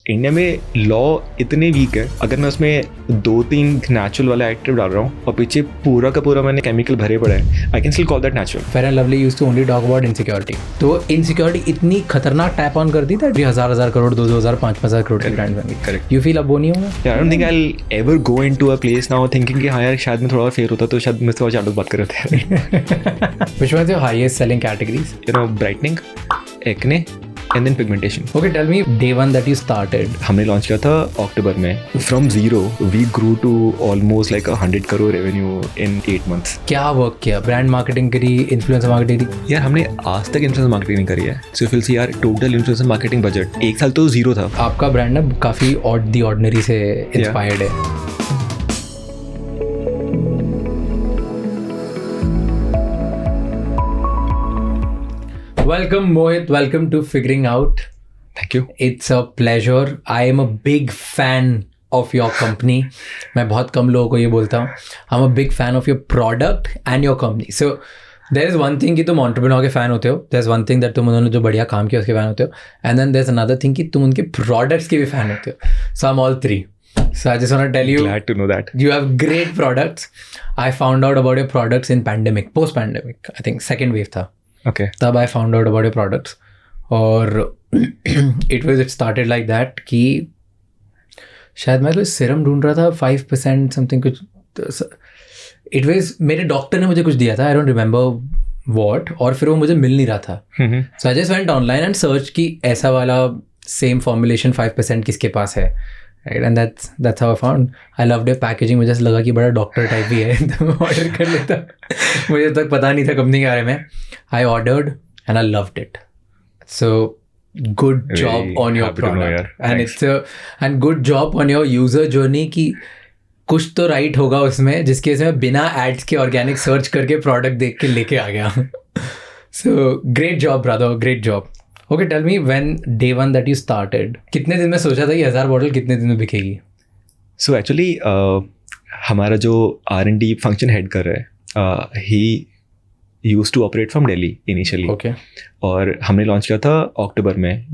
India में law इतने week है, अगर मैं उसमें 2-3 नेचुरल वाला एक्टिव डाल रहा हूँ और पीछे पूरा का पूरा मैंने केमिकल भरे पड़े हैं, I can still call that natural. Fair and lovely used to only talk about insecurity. तो इनसिक्योरिटी इतनी खतरनाक टैप ऑन कर दी था कि 1,000 करोड़ 2,000 5,000 करोड़ के ब्रांड बन गए. करेक्ट. यू फील अब वो नहीं होगा? I don't think I will ever go into a place now thinking कि हाँ यार शायद मैं थोड़ा और फेयर होता तो शायद मैं थोड़ा चालू बात कर रहे थे. Which was your highest selling categories? Brightening, acne and then pigmentation. Okay, tell me day one that you started. हमने लॉन्च किया था अक्टूबर में. From zero we grew to almost like 100 crore revenue in 8 months. क्या work किया? Brand marketing करी, influencer marketing करी? यार हमने आज तक इन्फ्लुएंसर मार्केटिंग नहीं करी है. सो फिल सी यार टोटल इन्फ्लुएंसर मार्केटिंग बजट 1 साल तो जीरो था. आपका ब्रांड ना काफ़ी दी ऑर्डिनरी से इंस्पायर्ड है. Welcome Mohit, welcome to Figuring Out. Thank you. It's a pleasure. I am a big fan of your company. मैं बहुत कम लोगों को ये बोलता हूँ. I'm a big fan of your product and your company. So there is one thing कि तुम entrepreneur के fan होते हो. There's one thing that तुम उन्होंने जो बढ़िया काम किया उसके fan होते हो. And then there's another thing कि तुम उनके products के भी fan होते हो. So I'm all three. So I just want to tell you. Glad to know that. You have great products. I found out about your products in pandemic, post-pandemic. I think second wave था. Okay. तब I found out about your products और it started like that कि शायद मैं कोई serum ढूंढ रहा था 5% समथिंग कुछ. It was मेरे डॉक्टर ने मुझे कुछ दिया था, I don't remember what, और फिर वो मुझे मिल नहीं रहा था. So I just went online and searched कि ऐसा वाला same formulation 5% किसके पास है. Right, and that's how I found. I loved your packaging. मुझे ऐसा लगा कि बड़ा डॉक्टर टाइप भी है तो मैं ऑर्डर कर लेता. मुझे तक पता नहीं था कंपनी के बारे में. I ordered and I loved it. So good job Very on your happy to know, product. yaar. And and good job on your user journey कि कुछ तो राइट होगा उसमें जिसके इसमें बिना एड्स के ऑर्गेनिक सर्च करके प्रोडक्ट देख के लेके आ गया. So great job brother, great job. Okay, tell me when day one that you started, कितने दिन में सोचा था कि 1000 बॉटल कितने दिन में बिकेगी? So actually हमारा जो R&D फंक्शन हेड कर रहा है he used to operate from Delhi initially. Okay. और हमने लॉन्च किया था अक्टूबर में,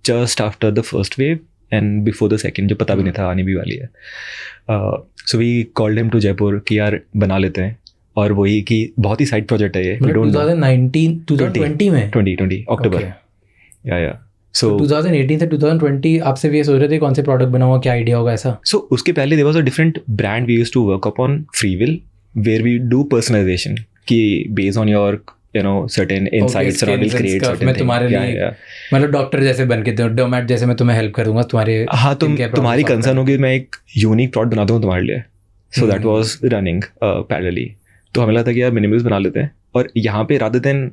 just after the first wave and before the second, जो पता भी नहीं था आने भी वाली है. So we called him to Jaipur कि यार बना लेते हैं. और वही कि बहुत ही साइड प्रोजेक्ट है ये. 2020 में? 2020 अक्टूबर. या So 2018 से 2020 आपसे भी ये सोच रहे थे कौन से प्रोडक्ट बनाऊंगा, क्या आइडिया होगा ऐसा? So उसके पहले there was a different brand we used to work upon, Freewill, where we do personalization कि based on your certain insights around will create certain मैं तुम्हारे लिए मतलब डॉक्टर जैसे बन के डोमैट जैसे मैं तुम्हें हेल्प कर दूंगा तुम्हारे. हाँ, तुम्हारी कंसर्न होगी मैं एक यूनिक प्रोडक्ट बना दूँ तुम्हारे लिए. So that was running parallelly. तो हमें लगा था कि यार मिनिमल्स बना लेते हैं और यहाँ पे rather than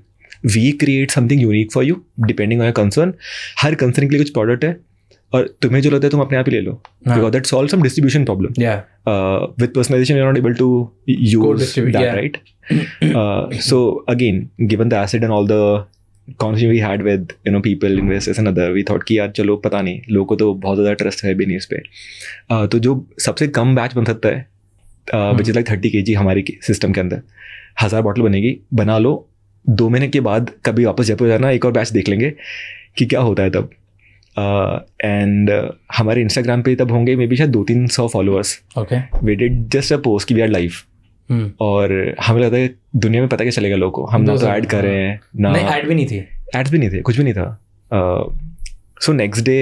we create something unique for you depending on your concern. Her concern के लिए कुछ प्रोडक्ट है और तुम्हें जो लगता है तुम अपने आप ही ले लो. Because that solves some distribution problem. Yeah. With personalization you're not able to use that, yeah. right? So again, given the asset and all the conversation we had with people, investors and other, we thought कि यार चलो पता नहीं, लोगों को तो बहुत ज़्यादा ट्रस्ट है भी नहीं इस पे. तो जो सबसे कम बैच बन सकता है which is like 30 kg हमारी सिस्टम के अंदर 1000 बॉटल बनेगी, बना लो. 2 महीने के बाद कभी वापस जयपुर जाना, एक और बैच देख लेंगे कि क्या होता है तब. एंड हमारे इंस्टाग्राम पे तब होंगे मे बी शायद 200-300 followers. Okay. We did just a post कि वी आर लाइव. और हमें लगता है दुनिया में पता क्या चलेगा लोगों को, हम ना तो ऐड कर रहे हैं ना. नहीं, ऐड भी नहीं थी. एड्स भी नहीं थे, कुछ भी नहीं था. सो नेक्स्ट डे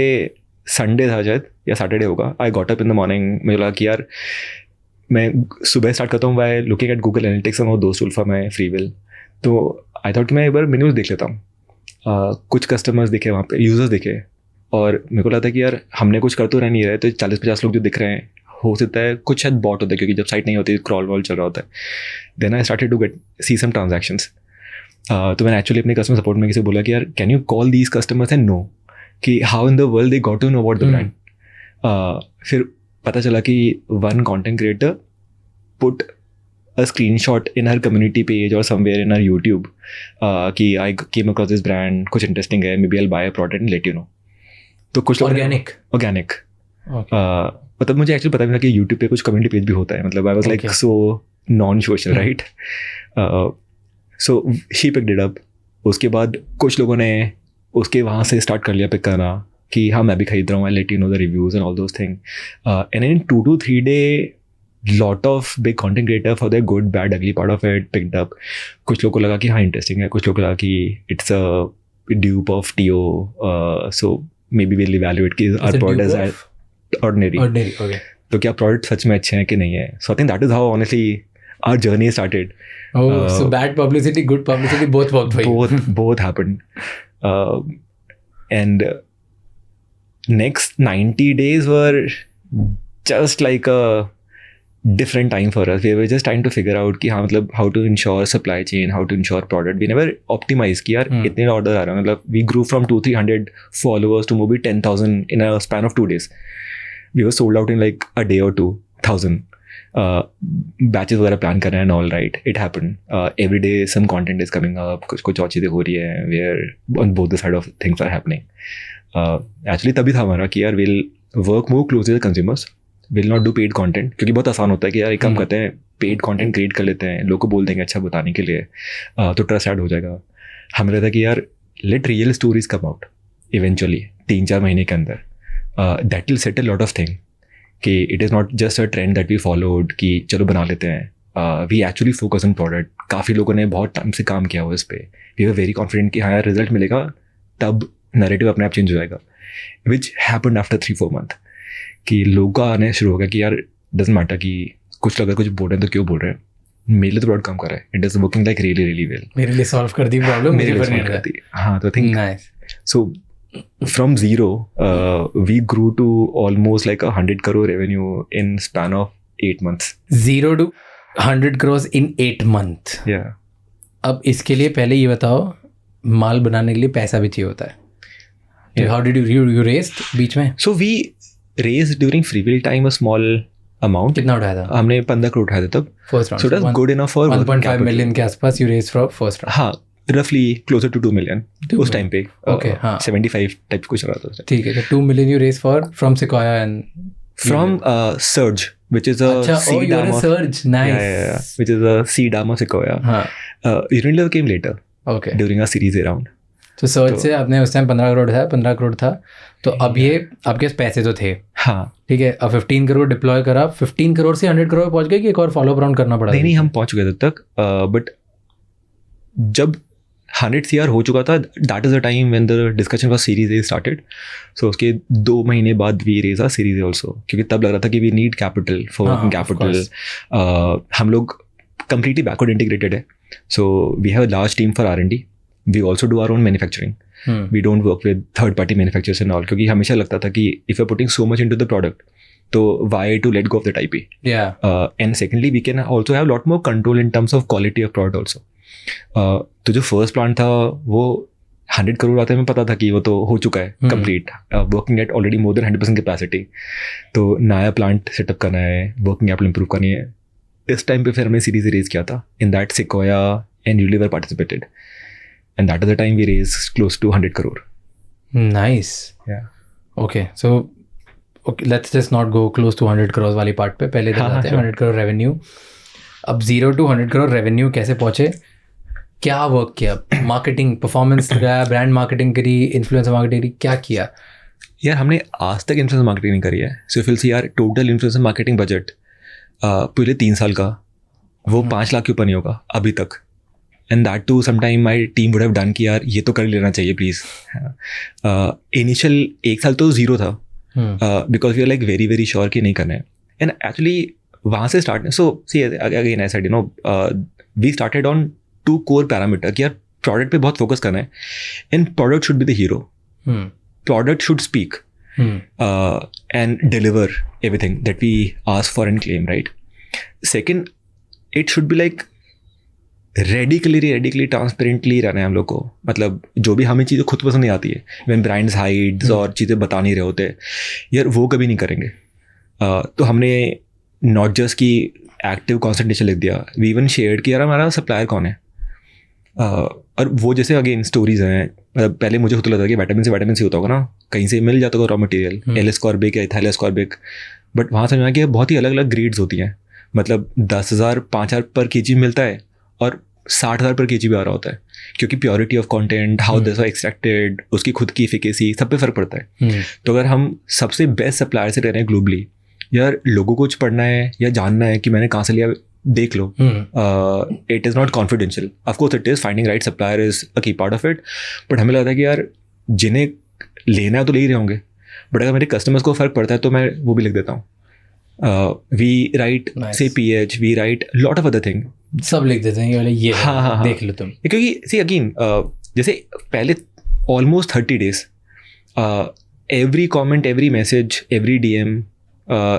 संडे था शायद या सैटरडे होगा. I got up in the morning. मुझे लगा कि यार मैं सुबह स्टार्ट करता हूँ by looking at Google analytics और दोस्त टूल फॉर माई फ्रीविल. तो आई थॉट कि मैं एक बार मिनिमल्स देख लेता हूँ. कुछ कस्टमर्स दिखे वहाँ पे, यूज़र्स दिखे और मेरे को लगता है कि यार हमने कुछ कर तो रह नहीं रहे, तो 40-50 लोग जो दिख रहे हैं हो सकता है कुछ शायद बॉट होता है क्योंकि जब साइट नहीं होती क्रॉल वॉल चल रहा होता है. Then I started to see some transactions. तो मैंने एक्चुअली अपने कस्टमर सपोर्ट में किसी बोला कि यार can you call these customers and know कि how in the world they got to know about the brand. फिर पता चला कि one content creator put a screenshot in her community page or somewhere in her YouTube कि I came across this brand, कुछ interesting है, maybe I'll buy a product and let you know. तो कुछ organic मतलब मुझे actually पता भी था कि YouTube पे कुछ कम्युनिटी पेज भी होता है. मतलब I was like so non-social, right? So she picked it up. उसके बाद कुछ लोगों ने उसके वहाँ से स्टार्ट कर लिया पिक करना. कि हाँ मैं भी खरीद रहा हूँ, I let you know the reviews and all those thing, and in 2 to 3 day lot of big content creator for their good bad ugly part of it picked up. कुछ लोगों को लगा कि हाँ इंटरेस्टिंग है, कुछ लोगों को लगा कि it's a dupe of TO, so maybe we'll evaluate कि our product is ordinary. Okay. तो क्या प्रोडक्ट सच में अच्छे हैं कि नहीं है. So I think that is how honestly our journey started. So bad publicity, good publicity, both worked for you. Both happened. And next 90 days were just like a different time for us. We were just trying to figure out कि हाँ मतलब how to ensure supply chain, how to ensure product. We never optimized कि यार इतने order आ रहा है. मतलब we grew from 200-300 followers to maybe 10,000 in a span of 2 days. We were sold out in like a day or 2,000. Batches वगैरह plan कर रहे हैं, all right, it happened. Every day some content is coming up, कुछ और चीज़ें हो रही है, where on both the side of things are happening. Actually तभी था हमारा कि यार we'll work more closely with consumers, will not do paid content, क्योंकि बहुत आसान होता है कि यार एक काम करते हैं, पेड कंटेंट क्रिएट कर लेते हैं, लोग को बोल देंगे अच्छा बताने के लिए, तो ट्रस्ट ऐड हो जाएगा. हमें लगता है कि यार let real stories come out eventually 3-4 महीने के अंदर. That will set a lot of thing कि it is not just a trend that we followed कि चलो बना लेते हैं. We actually focus on product. काफ़ी लोगों ने बहुत टाइम से काम किया हुआ इस पर. वी आर वेरी कॉन्फिडेंट कि हाँ यार रिजल्ट मिलेगा, तब नैरेटिव अपने आप चेंज हो जाएगा, विच हैपेंड आफ्टर 3-4 मंथ. कि लोगों का आने शुरू हो गया कि यार डजंट मैटर कि कुछ अगर कुछ बोल रहे हैं तो क्यों बोल रहे हैं, मेरे लिए तो प्रोडक्ट काम कर रहा है, it is working like really really well, मेरे लिए सॉल्व कर दी प्रॉब्लम, मेरे लिए सॉल्व कर दी. हाँ तो I think so from zero, we grew to almost like 100 crore revenue in span of 8 months. 0 to 100 crores in 8 months. Yeah. अब इसके लिए पहले ये बताओ, माल बनाने के लिए पैसा भी चाहिए होता है. So how did you raised बीच में? So we raised during Freewheel time a small amount. कितना उठाया था? हमने 15 crore उठाया था तब. First round. So it was good enough for 1.5 million के आसपास you raised for first round. हाँ roughly closer to 2 million उस टाइम पे. Okay, हाँ. 75 टाइप कुछ रहा था. ठीक है, तो 2 million you raised for from Sequoia and from Surge, which is a seed arm of Surge. Nice. Yeah, which is a seed arm of Sequoia. हाँ. Unilever came later. Okay. During our series A round. तो search से आपने उस time 15 crore था, तो अब ये आपके पास पैसे तो थे. हाँ ठीक है. अब 15 करोड़ डिप्लॉय करा, 15 करोड़ से 100 करोड़ पहुंच गए कि एक और फॉलो अप राउंड करना पड़ा? नहीं, हम पहुंच गए तब तक. बट जब 100 CR हो चुका था, that is the time when the discussion for series A started. So उसके 2 महीने बाद we raise our series A also, क्योंकि तब लग रहा था कि we need capital for working capital. हम लोग कंप्लीटली बैकवर्ड इंटीग्रेटेड है, so we have a large team for R&D. We also do our own manufacturing. We don't work with third-party manufacturers and all, क्योंकि हमेशा लगता था कि if you're putting so much into the product, तो why to let go of that IP? Yeah. And secondly, we can also have a lot more control in terms of quality of product also. तो जो first plant था वो 100 करोड़ आते में पता था कि वो तो हो चुका है complete, working at already more than 100% capacity. तो नया plant setup करना है, working capital improve करनी है. इस टाइम पे फिर हमने सीरीज रेज किया था. In that Sequoia and Unilever participated. And that is the time we raised close to 100 crore. Nice. Yeah. Okay, so let's just not go close to 100 crores वाली part पे. पहले तो जाते हैं 100 crore revenue. अब 0 to 100 crore revenue कैसे पहुँचे? क्या वर्क किया? मार्केटिंग, परफॉर्मेंस लगाया, ब्रांड मार्केटिंग करी, इन्फ्लुएंसर मार्केटिंग करी, क्या किया? यार हमने आज तक इन्फ्लुएंसर मार्केटिंग नहीं करी है. सो फिल सी यार टोटल इन्फ्लुएंसर मार्केटिंग बजट पूरे 3 साल का वो 5 लाख के ऊपर नहीं होगा अभी तक. And that too, sometime my team would have done कि यार ये तो कर लेना चाहिए प्लीज़. इनिशियल 1 साल तो ज़ीरो था, because we are like very very sure कि नहीं करना है. एंड एक्चुअली वहाँ से start, so see again I said you know we started on 2 core parameter कि यार प्रोडक्ट पे बहुत फोकस करना है, and product should be the hero. Product should speak and deliver everything that we ask for and claim, right? Second, it should be like radically transparently रहना है हम लोग को. मतलब जो भी हमें चीज़ें खुद पसंद नहीं आती है, व्हेन ब्रांड्स हाइड्स और चीज़ें बता नहीं रहे होते, यार वो कभी नहीं करेंगे. तो हमने नॉट जस्ट की एक्टिव कॉन्सेंट्रेशन लिख दिया, वी इवन शेयर्ड कि यार हमारा सप्लायर कौन है. और वो जैसे अगेन स्टोरीज हैं. मतलब पहले मुझे खुद लगता था कि विटामिन सी होता होगा ना, कहीं से मिल जाता होगा रॉ मटेरियल, L-ascorbic या इथाइल एस्कॉर्बिक. बट वहाँ समझ में आया कि बहुत ही अलग अलग ग्रेड्स होती हैं. मतलब 10,000 5,000 पर kg मिलता है, और 60,000 पर kg भी आ रहा होता है, क्योंकि purity of content, how this was extracted, उसकी खुद की एफिकेसी, सब पे फर्क पड़ता है. तो अगर हम सबसे बेस्ट सप्लायर से रह रहे हैं ग्लोबली, यार लोगों को कुछ पढ़ना है या जानना है कि मैंने कहाँ से लिया, देख लो. It is not confidential. Of course it is, finding right supplier is a key part of it, but हमें लगता है कि यार जिन्हें लेना है तो ले ही रहे होंगे, बट अगर मेरे कस्टमर्स को फ़र्क पड़ता है तो मैं वो भी लिख देता हूँ. वी राइट से pH, we write lot of other thing, सब लिख देते हैं ये. हाँ. देख लो तुम, क्योंकि सी अगेन जैसे पहले almost 30 days every comment, every message, every DM,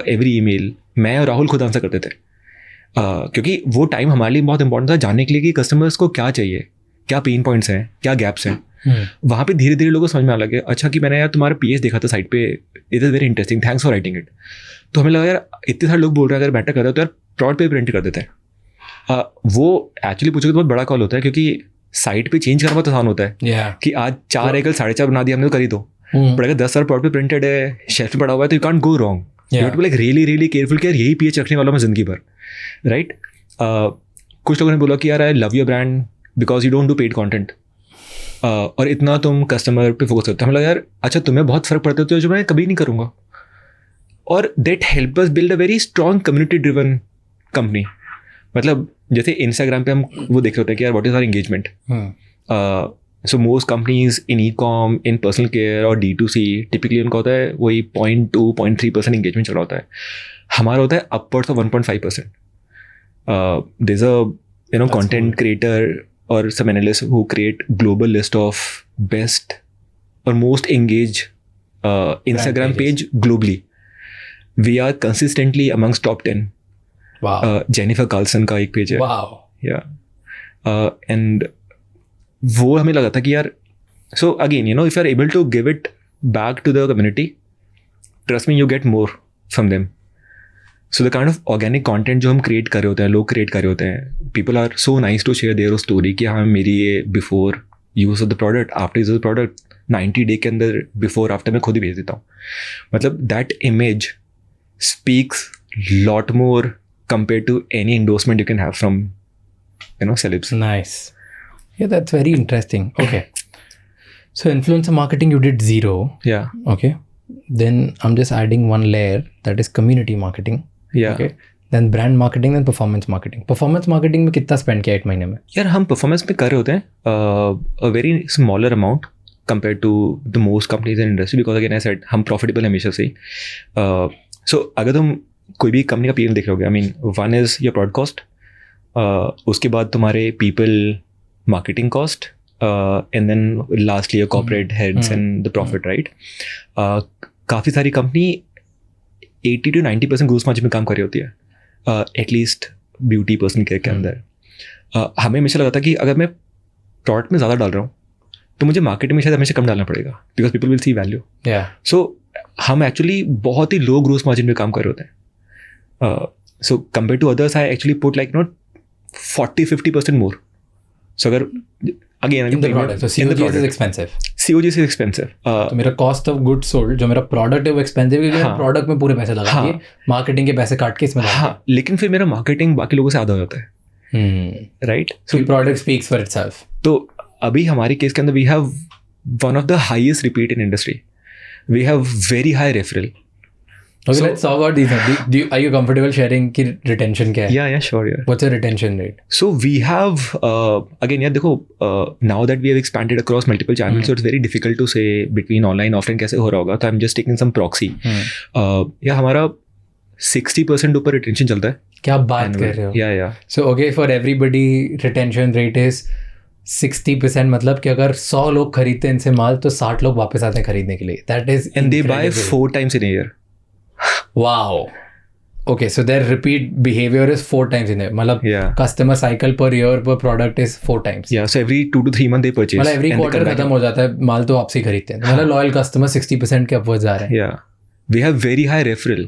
every email मैं और राहुल खुद आंसर करते थे. क्योंकि वो टाइम हमारे लिए बहुत इंपॉर्टेंट था जानने के लिए कि कस्टमर्स को क्या चाहिए, क्या पेन पॉइंट्स हैं, क्या गैप्स हैं. वहाँ पे धीरे धीरे लोगों को समझ में आ लगे, अच्छा कि मैंने यार तुम्हारा pH देखा था साइट पे, it is very interesting, thanks for writing it. तो हमें लगा यार इतने सारे लोग बोल रहे हैं, अगर मैटर कर रहे हो तो यार प्रोडक्ट पे प्रिंट कर देते हैं. वो एक्चुअली पूछोगे तो बहुत बड़ा कॉल होता है, क्योंकि साइट पे चेंज करना बहुत आसान होता है कि आज 4 है कल 4.5 बना दिया हमने तो कर ही दो. बट अगर 10 साल प्रोडक्ट पे प्रिंटेड है, शेल्फ पे पड़ा हुआ है, तो you can't go wrong. You have to be like really careful कि यार यही pH रखने वाला मैं जिंदगी भर, राइट. कुछ लोगों ने बोला कि यार I love your brand because you don't do paid content, और इतना तुम कस्टमर पे फोकस करते हो. हम लगा यार अच्छा तुम्हें बहुत फर्क पड़ता है, तो जो मैं कभी नहीं करूँगा. और that help us build a very strong community driven company. मतलब जैसे इंस्टाग्राम पे हम वो देख रहे होते हैं कि यार what is our engagement. So most companies in e-com, in personal care और D2C टिपिकली उनका होता है वही 0.2-0.3% एंगेजमेंट चल रहा होता है. हमारा होता है upwards of 1.5%. There is a content creator और some analysts who create global list of best or most engaged Instagram page globally. We are consistently amongst top 10. Wow. Jennifer Carlson का एक पेज है. Wow. Yeah. And वो हमें लगा था कि यार, so again, if you are able to give it back to the community, trust me, you get more from them. So the kind of organic content जो हम क्रिएट कर रहे होते हैं, लोग क्रिएट कर रहे होते हैं, people are so nice to share their story कि हाँ मेरी ये before use of the product, after use of the product, 90 day के अंदर before after मैं खुद ही भेज देता हूँ. मतलब that image speaks lot more compared to any endorsement you can have from celebs. Nice. Yeah, that's very interesting. Okay. So influencer marketing you did 0. Yeah. Okay. Then I'm just adding one layer, that is community marketing. Yeah. Okay. Then brand marketing, then performance marketing. Performance marketing में कितना spend किया 1 महीने में? यार हम performance पे कर रहे होते हैं a very smaller amount compared to the most companies in industry, because again I said हम profitable हमेशा से ही. So अगर तुम कोई भी कंपनी का P&L देख रहे होगे, I mean one is your product cost, उसके बाद तुम्हारे people marketing cost, and then lastly your corporate heads and the profit, right? काफ़ी सारी कंपनी 80 to 90% ग्रोस मार्जिन में काम कर रही होती है, एटलीस्ट ब्यूटी पर्सन केयर के अंदर. हमें हमेशा लगा था कि अगर मैं प्रोडक्ट में ज़्यादा डाल रहा हूँ तो मुझे मार्केटिंग में शायद हमेशा कम डालना पड़ेगा, because people will see value. So हम एक्चुअली बहुत ही लो ग्रोस मार्जिन में काम कर रहे होते हैं. So compare to others I actually put like 40-50% more. सो अगर again in the product, so COG is expensive. COG is expensive. तो मेरा cost of goods sold जो मेरा product है वो expensive, क्योंकि मैं product में पूरे पैसे लगा के marketing के पैसे काट के इसमें लगा. हाँ, लेकिन फिर मेरा marketing बाकी लोगों से आधा हो जाता है, right? So product speaks for itself. तो अभी हमारी केस के अंदर we have one of the highest repeat in industry. We have very high referral. Okay, let's talk about these. Are you comfortable sharing कि retention क्या है? Yeah, sure, yeah. What's your retention rate? So we have again, yeah, देखो now that we have expanded across multiple channels, so it's very difficult to say between online offline कैसे हो रहा होगा. तो I'm just taking some proxy. Yeah, हमारा 60% ऊपर retention चलता है. क्या बात कर रहे हो? Yeah. So okay, for everybody retention rate is 60%, मतलब कि अगर 100 लोग खरीदते हैं इनसे माल तो 60 लोग वापस आते हैं खरीदने के लिए. That is and they buy 4 times in a year. Wow. Okay, so their repeat behavior is 4 times in a year. मतलब customer cycle per year per product is 4 times. Yeah, so every 2 to 3 months they purchase. मतलब every quarter खत्म हो जाता है, माल तो आपसे खरीदते हैं. मतलब loyal customer 60% के upwards आ रहे हैं. Yeah, we have very high referral.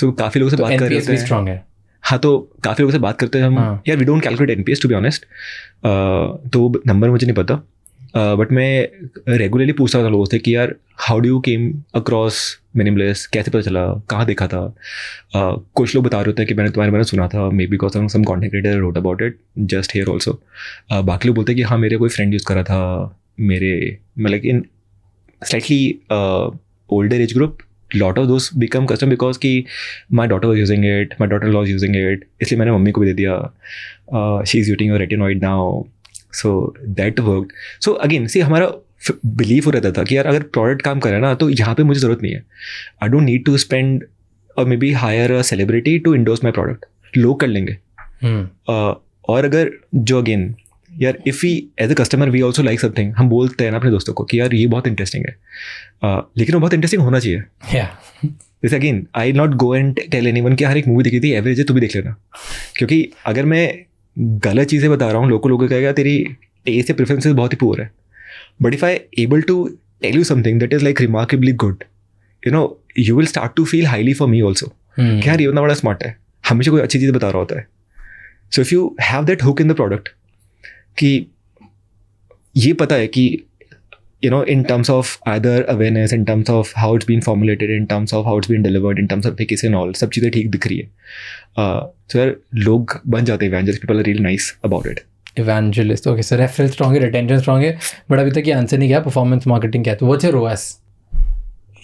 So काफ़ी लोगों से बात कर रहे हैं. NPS भी strong है. हाँ, तो काफ़ी लोगों से बात करते हैं हम. यार we don't calculate NPS to be honest. तो नंबर मुझे नहीं पता. बट मैं रेगुलरली पूछता था लोगों से कि यार how do you came across minimalist, कैसे पता चला, कहाँ देखा था? कुछ लोग बता रहे होते हैं कि मैंने तुम्हारे बारे में सुना था, maybe because some content creator wrote about it just here also. बाकी लोग बोलते हैं कि हाँ मेरे कोई फ्रेंड यूज़ करा था, मेरे मतलब in slightly older age group. Lot of दोस्त बिकम कस्टम बिकॉज कि my daughter was using it, my daughter was using it, इसलिए मैंने मम्मी को भी दे दिया. She is using your retinoid now, so that work. So again see हमारा बिलीव हो रहता था कि यार अगर प्रोडक्ट काम करे ना तो यहाँ पे मुझे ज़रूरत नहीं है. I don't need to spend और maybe hire a celebrity to endorse my product. लोग कर लेंगे. और अगर जो अगेन यार if we as a customer we also like something, हम बोलते हैं ना अपने दोस्तों को कि यार ये बहुत इंटरेस्टिंग है, लेकिन वो बहुत इंटरेस्टिंग होना चाहिए. जैसे again I not go and tell anyone कि हर एक मूवी देखी थी एवरेज है तू भी देख लेना, क्योंकि अगर मैं गलत चीज़ें बता रहा हूँ लोगों कहेगा तेरी टेस्ट या प्रेफरेंसेस बहुत ही पुअर है. But if I able to tell you something that is like remarkably good, you know you will start to feel highly for me also कि यार ये बंदा बड़ा स्मार्ट है, हमेशा कोई अच्छी चीज़ बता रहा होता है. So if you have that hook in the product कि ये पता है कि you know in terms of either awareness, in terms of how it's been formulated, in terms of how it's been delivered, in terms of efficacy and all, सब चीज़ें ठीक दिख रही है. So यार लोग बन जाते हैं evangelist. People are really nice about it. Evangelist, okay. So referral strong है, retention strong है, but अभी तक ये आंसर नहीं किया performance marketing क्या है. तो what's your ROAS?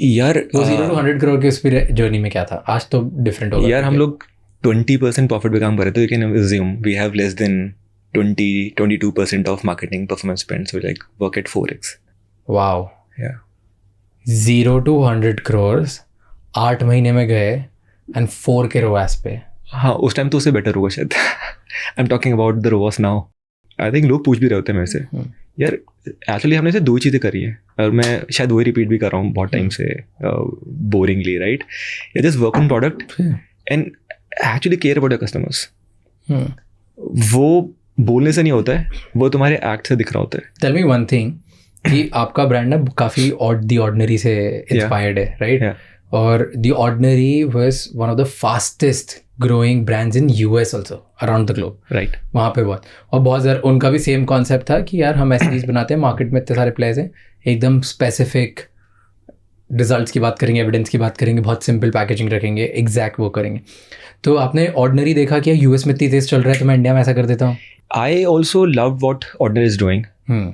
यार वो 0 to 100 crore के उस जर्नी में क्या था? आज तो डिफरेंट होगा. यार हम लोग 20% प्रॉफिट पे काम कर रहे थे. You can assume we have less than 20-22% of marketing performance spend, so like work at 4x. Wow. Yeah. 0 to 100 crores 8 महीने में गए and 4K ROAS पे. हाँ उस टाइम तो उससे बेटर होगा शायद. I am talking about the ROAS now. I think लोग पूछ भी रहे होते हैं मेरे से यार एक्चुअली हमने से 2 चीज़ें करी हैं और मैं शायद वही रिपीट भी कर रहा हूँ बहुत टाइम से बोरिंगली, राइट? या just work on product and actually care about your customers. वो बोलने से नहीं होता है, वो तुम्हारे एक्ट से दिख रहा होता है. टेल मी वन थिंग कि आपका ब्रांड ना काफ़ी दी ऑर्डिनरी से इंस्पायर्ड है, राइट? और the ordinary was one of the fastest growing brands in US also around the globe, right? वहाँ पे बहुत ज़्यादा उनका भी सेम कॉन्सेप्ट था कि यार हम ऐसी चीज़ बनाते हैं, मार्केट में इतने सारे प्लेयर्स हैं, एकदम स्पेसिफिक रिजल्ट्स की बात करेंगे, एविडेंस की बात करेंगे, बहुत सिंपल पैकेजिंग रखेंगे, एग्जैक्ट वो करेंगे. तो आपने ऑर्डिनरी देखा कि यूएस में इतनी तेज चल रहा है तो मैं इंडिया में ऐसा कर देता हूँ. I also love what ordinary is doing.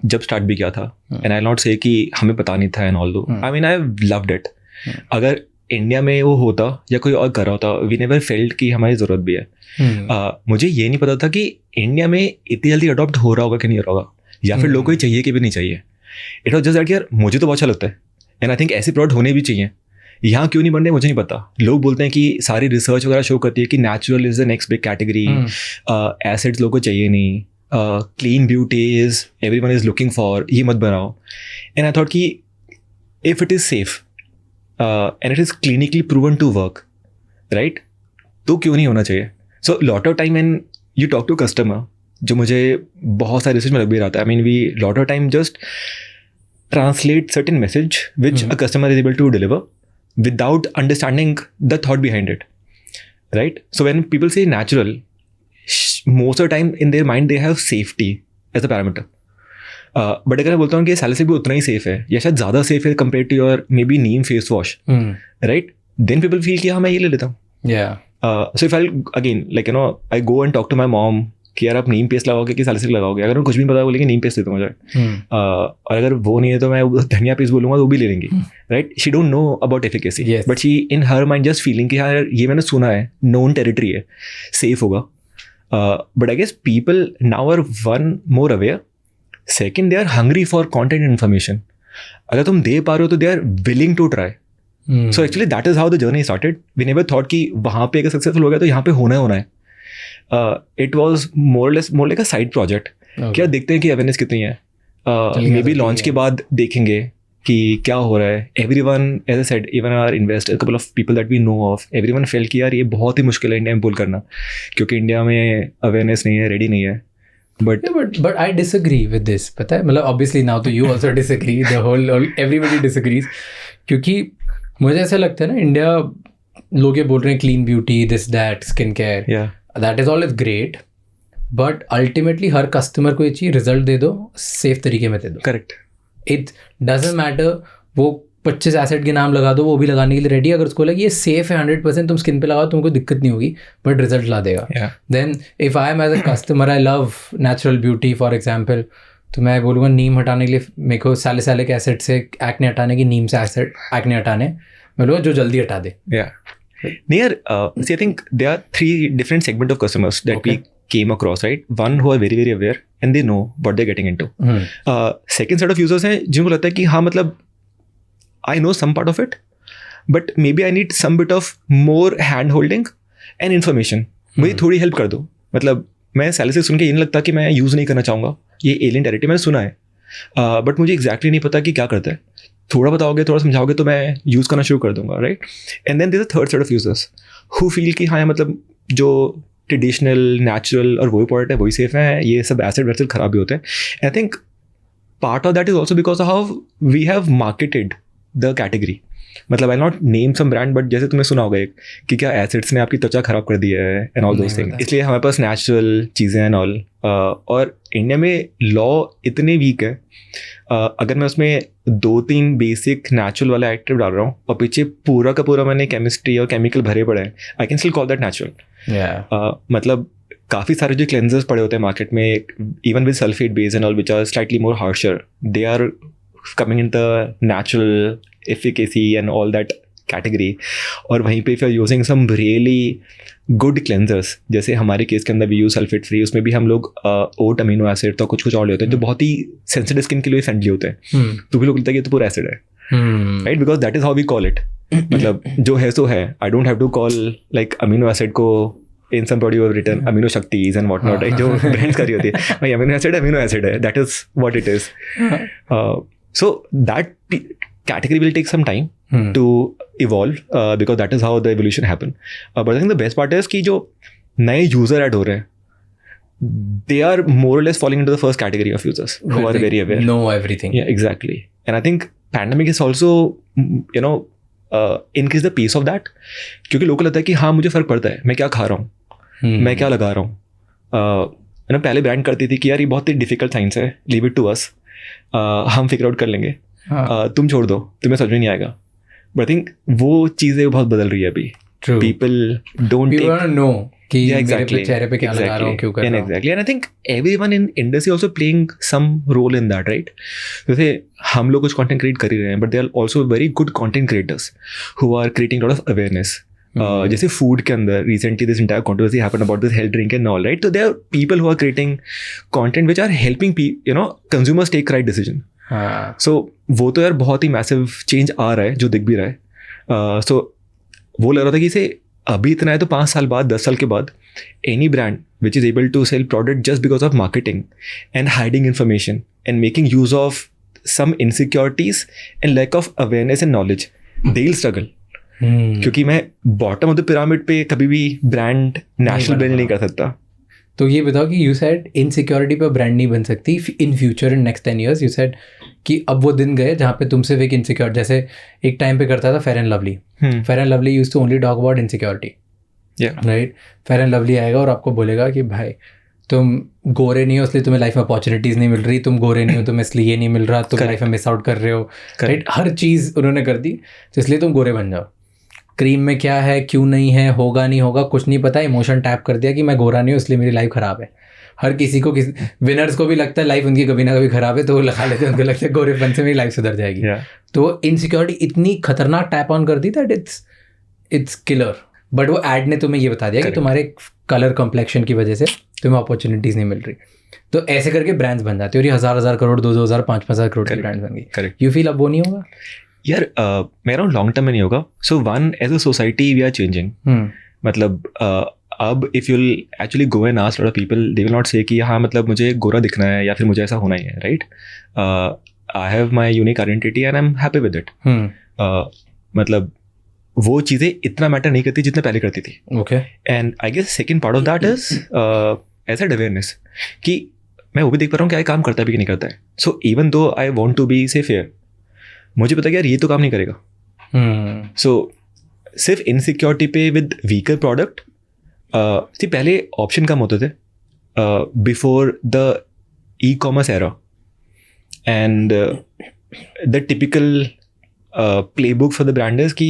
जब स्टार्ट भी किया था एंड आई नॉट से कि हमें पता नहीं था एंड ऑल दो, I mean I loved it. अगर इंडिया में वो होता या कोई और कर रहा होता, वी नेवर फेल्ट कि हमारी ज़रूरत भी है. मुझे ये नहीं पता था कि इंडिया में इतनी जल्दी अडॉप्ट हो रहा होगा कि नहीं हो रहा होगा, या फिर लोगों को चाहिए कि भी नहीं चाहिए. इट वॉज जस्ट दैट यार मुझे तो बहुत अच्छा लगता है एंड आई थिंक ऐसे प्रोडक्ट होने भी चाहिए. यहाँ क्यों नहीं बन रहे मुझे नहीं पता. लोग बोलते हैं कि सारी रिसर्च वगैरह शो करती है कि natural is the next big category, acids लोगों को चाहिए नहीं, clean beauty is everyone is looking for, ये मत बनाओ. एंड आई थॉट कि if it is safe and it is clinically proven to work, right, तो क्यों नहीं होना चाहिए. So lot of time and you talk to customer, जो मुझे बहुत सारे रिसर्च में लग भी रहा था. I mean we lot of time just translate certain message which a customer is able to deliver without understanding the thought behind it, right? So when people say natural, most of the time in their mind they have safety as a parameter. But अगर मैं बोलता हूँ कि salicylic भी उतना ही safe है या शायद ज़्यादा सेफ है compare to your maybe neem face wash, right, then people feel कि हाँ मैं ये ले लेता हूँ. So if I again like you know I go and talk to my mom कि यार आप नीम पेस्ट लगाओगे कि सैलिसिलिक लगाओगे, अगर उनको कुछ भी पता बोलेंगे नीम पेस्ट दे दूँगा मुझे, और अगर वो नहीं है तो मैं धनिया पेस्ट बोलूँगा तो वो भी ले लेंगी, right? She don't know about efficacy, but she in her mind just feeling कि यार ये मैंने सुना है, नोन टेरिटरी है, सेफ होगा. But I guess people now are one more aware. Second, they are hungry for content and information. अगर तुम दे पा रहे हो तो they are willing to try. So actually that is how the journey started. We never thought कि वहाँ पे अगर सक्सेसफुल हो गया तो यहाँ पे होना है. It was more like a side project. क्या देखते हैं कि अवेयरनेस कितनी है, मे बी लॉन्च के बाद देखेंगे कि क्या हो रहा है. Everyone as I said, even our investor, couple of people that we know of, everyone fell कि यार ये बहुत ही मुश्किल है इंडिया में पुल करना, क्योंकि इंडिया में अवेयरनेस नहीं है, रेडी नहीं है. But I disagree with this. पता है, मतलब obviously now तो you also disagree. The whole everybody disagrees. क्योंकि मुझे ऐसा लगता है ना, इंडिया लोग ये बोल रहे हैं clean beauty, this that, skin care, that is all is great, but ultimately her customer को ये चीज़ रिजल्ट दे दो, सेफ तरीके में दे दो. करेक्ट. इट डजेंट मैटर वो 25 एसेट के नाम लगा दो, वो भी लगाने के लिए रेडी है। अगर उसको लगे ये सेफ है 100%, तुम स्किन पे लगाओ, तुमको दिक्कत नहीं होगी, बट रिजल्ट ला देगा। Then if I am as a customer, I love natural beauty for example, तो मैं बोलूँगा नीम हटाने के लिए मेरे को सैलिसिलिक एसिड से एक्ने हटाने की, नीम से एसिड एक्ने हटाने, मैं बोलूँगा जो जल्दी हटा दे। Near, see, I think there are 3 different segment of customers that we came across, right? One who are very, very aware and they know what they're getting into. Second set of users हैं जिनको लगता है कि हाँ मतलब I know some part of it, but maybe I need some bit of more hand holding and information. मुझे थोड़ी help कर दो। मतलब मैं सैलरी से सुन के ये नहीं लगता कि मैं यूज़ नहीं करना चाहूँगा, ये एलियन टेरिटरी मैंने सुना है, बट मुझे एग्जैक्टली नहीं पता कि क्या करता है। थोड़ा बताओगे, थोड़ा समझाओगे तो मैं यूज़ करना शुरू कर दूंगा, right? And then there is a third set of users who feel कि हाँ मतलब जो ट्रेडिशनल नेचुरल और वही प्रोडक्ट है वही सेफ है, ये सब एसिड वैसिड खराब भी होते हैं। I think part of that is also because how we have marketed the category. मतलब I not name some brand, but जैसे तुमने सुना होगा एक कि क्या एसिड्स ने आपकी त्वचा खराब कर दी है एंड ऑल दोस थिंग, इसलिए हमारे पास नेचुरल चीज़ें एंड ऑल। और इंडिया में लॉ इतने वीक है, अगर मैं उसमें 2-3 बेसिक नेचुरल वाला एक्टिव डाल रहा हूँ और पीछे पूरा का पूरा मैंने केमिस्ट्री और केमिकल भरे पड़े हैं, I can still call that natural. मतलब काफ़ी सारे जो क्लेंजर्स पड़े होते हैं मार्केट में, even with sulphate base and all which are slightly more harsher, they are coming in the natural efficacy and all that category. और वहीं पे if you're using some really good cleansers, जैसे हमारे case के अंदर भी use sulphate free, उसमें भी हम लोग ओट अमीनो एसिड तो कुछ और लेते हैं जो बहुत ही सेंसिटिव स्किन के लिए फ्रेंडली होते हैं, तो भी लोग लगता है कि ये तो पूरा एसिड है, right? Because that is how we call it. मतलब जो है सो है, I don't have to call like amino acid को in somebody who have written amino shaktis and whatnot, right? जो brands करी होती है भाई, amino acid है, that is what it is. So that category will take some time to evolve because that is how the evolution happened. But I think the best part is कि जो नए user add हो रहे हैं, they are more or less falling into the first category of users who are very aware, know everything. Yeah, exactly. And I think pandemic is also, you know, increase the pace of that, क्योंकि लोगों को लगता है कि हाँ मुझे फर्क पड़ता है, मैं क्या खा रहा हूँ, मैं क्या लगा रहा हूँ। ना पहले ब्रांड करती थी कि यार ये बहुत ही डिफिकल्ट साइंस है, लीव इट टू अस, हम फिगर आउट कर लेंगे, तुम छोड़ दो, तुम्हें समझ में नहीं आएगा। बट आई थिंक वो चीज़ें बहुत बदल रही है अभी। पीपल डोंट नो कि मेरे पे चेहरे पे क्या लगा रहा हूँ, क्यों कर रहा हूँ। Exactly. And I think everyone in industry also playing some role in that, right? जैसे हम लोग कुछ content create कर ही रहे हैं, but they are also very good content creators who are creating a lot of awareness. जैसे food के अंदर recently this entire controversy happened about this health drink and all, right? So there are people who are creating content which are helping consumers take right decision. So वो तो यार बहुत ही massive change आ रहा है जो दिख भी रहा है। So वो लग रहा था कि इसे अभी इतना है तो 5 साल बाद, 10 साल के बाद, any brand which is able to sell product just because of marketing and hiding information and making use of some insecurities and lack of awareness and knowledge, they'll struggle. क्योंकि मैं बॉटम ऑफ द पिरामिड पे कभी भी brand national build नहीं कर सकता। तो ये बताओ कि यू सेड इनसिक्योरिटी पे ब्रांड नहीं बन सकती in future, in next 10 years। You said कि अब वो दिन गए जहाँ पे तुम सिर्फ एक इनसिक्योर, जैसे एक टाइम पे करता था fair and lovely. Fair and lovely used to only talk about insecurity, right? Fair and lovely आएगा और आपको बोलेगा कि भाई तुम गोरे नहीं हो इसलिए तुम्हें लाइफ में अपॉर्चुनिटीज़ नहीं मिल रही, तुम गोरे नहीं हो तुम्हें इसलिए ये नहीं मिल रहा, तुम लाइफ में मिस आउट कर रहे हो, राइट? हर चीज़ उन्होंने कर दी, तो इसलिए तुम गोरे बन जाओ। क्रीम में क्या है, क्यों नहीं है, होगा नहीं होगा, कुछ नहीं पता, इमोशन टैप कर दिया कि मैं गोरा नहीं हूँ इसलिए मेरी लाइफ ख़राब है। हर किसी को, विनर्स को भी लगता है लाइफ उनकी कभी ना कभी ख़राब है, तो वो लगा लेते हैं, उनको लगता है गोरेपन से मेरी लाइफ सुधर जाएगी। तो इनसिक्योरिटी इतनी खतरनाक टैप ऑन कर दी दैट इट्स किलर। बट वो एड ने तुम्हें ये बता दिया कि तुम्हारे कलर कॉम्प्लेक्शन की वजह से तुम्हें अपॉर्चुनिटीज़ नहीं मिल रही। तो ऐसे करके ब्रांड्स बन जाते हैं और ये 1000 करोड़ 2,000 5,000 करोड़ के ब्रांड्स बन गई। यू फील अब वो नहीं होगा यार? मेरा लॉन्ग टर्म में नहीं होगा। So one, as a society we are changing. मतलब अब if you'll actually go and ask lot of people, they will not say कि हाँ मतलब मुझे गोरा दिखना है या फिर मुझे ऐसा होना ही है, right? I have my unique identity and I am happy with it. मतलब वो चीज़ें इतना मैटर नहीं करती जितना पहले करती थी। Okay. And I guess second part of that is as ad awareness कि मैं वो भी देख पा रहा हूँ क्या काम करता है भी कि नहीं करता है। So even though I want to be say fair, मुझे पता है कि यार ये तो काम नहीं करेगा। सो सिर्फ इनसिक्योरिटी पे विद वीकर प्रोडक्ट, पहले ऑप्शन कम होते थे before the e commerce era, and the typical playbook for the brand is कि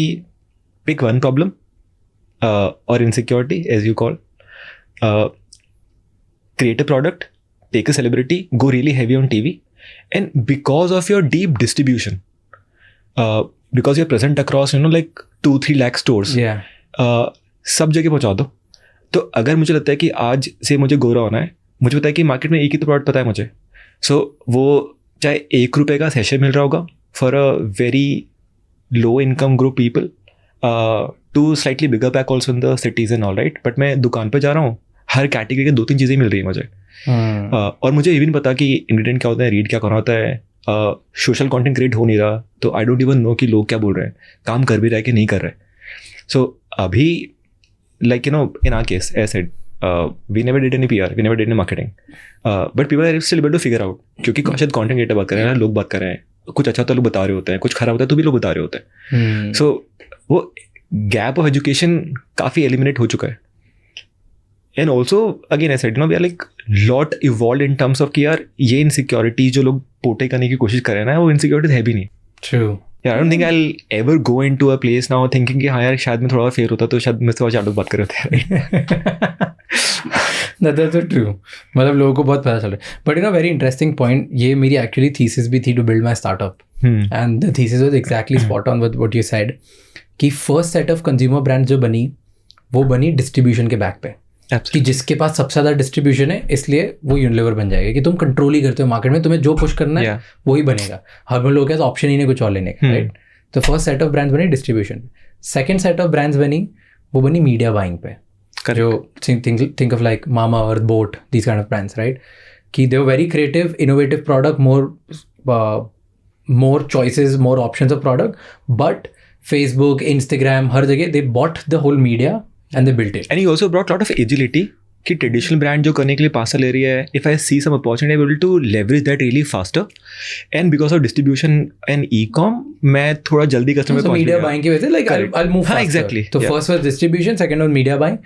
pick one problem or insecurity as you call, create a product, take a celebrity, go really heavy on TV, and because of your deep distribution, because you're present across like 2-3 lakh stores, सब जगह पहुंचा दो. तो अगर मुझे लगता है कि आज से मुझे गोरा होना है, मुझे पता है कि मार्केट में एक ही तो प्रोडक्ट पता है मुझे, सो वो चाहे ₹1 का सेशे मिल रहा होगा for a very low income group people to slightly bigger pack also in the cities and all right, but मैं दुकान पे जा रहा हूँ, हर कैटेगरी के 2-3 चीज़ें मिल रही है मुझे. और मुझे ये भी नहीं पता कि इंग्रेडिएंट क्या होता है, रीड क्या करना होता है, सोशल कंटेंट क्रिएट हो नहीं रहा, तो आई डोंट इवन नो कि लोग क्या बोल रहे हैं, काम कर भी रहे कि नहीं कर रहे. सो अभी like in our case, as I said, we never did any PR, we never did any marketing, but people are still able to figure out, क्योंकि शायद कंटेंट क्रिएटर बात कर रहे हैं, लोग बात कर रहे हैं, कुछ अच्छा होता है लोग बता रहे होते हैं, कुछ खराब होता है तो भी लोग बता रहे होते हैं. सो वो गैप ऑफ एजुकेशन काफ़ी एलिमिनेट हो चुका है. And also again I said we are like lot evolve in terms of कि यार ये इनसिक्योरिटी जो लोग पोर्टे करने की कोशिश कर रहे हैं ना, वो इनसिक्योरिटीज है भी नहीं. True. Yeah, I don't think I'll ever go into a place now thinking कि हाँ यार शायद मैं थोड़ा और फेयर होता तो शायद मैं थोड़ा चालू बात कर रहे थे. That's so true. मतलब लोगों को बहुत पता चल रहा है. But very interesting point. ये मेरी actually thesis भी थी to build my startup. And the thesis was exactly spot on with what you said. कि first set of consumer brands जो बनी, वो बनी distribution के back पे. कि जिसके पास सबसे ज़्यादा डिस्ट्रीब्यूशन है इसलिए वो यूनिलीवर बन जाएगा, कि तुम कंट्रोल ही करते हो मार्केट में, तुम्हें जो पुश करना है वही बनेगा, हर लोगों के पास ऑप्शन ही नहीं कुछ और लेने का, राइट. तो फर्स्ट सेट ऑफ ब्रांड्स बनी distribution. Second set of brands बनी, वो बनी मीडिया बाइंग पे, जो think of like Mamaearth, boat, these kind of brands, right. कि they were very creative, innovative product, more choices, more options of product, but Facebook, Instagram, हर जगह they bought the whole media and they built it. And he also brought a lot of agility कि traditional brand जो करने के लिए 5 साल ले रही है, if I see some opportunity I able to leverage that really faster, and because of distribution and e-com मैं थोड़ा जल्दी कस्टमर पहुंच गया. मीडिया बाइंग की वजह से like I move faster. Exactly. तो first was distribution, second was media buying.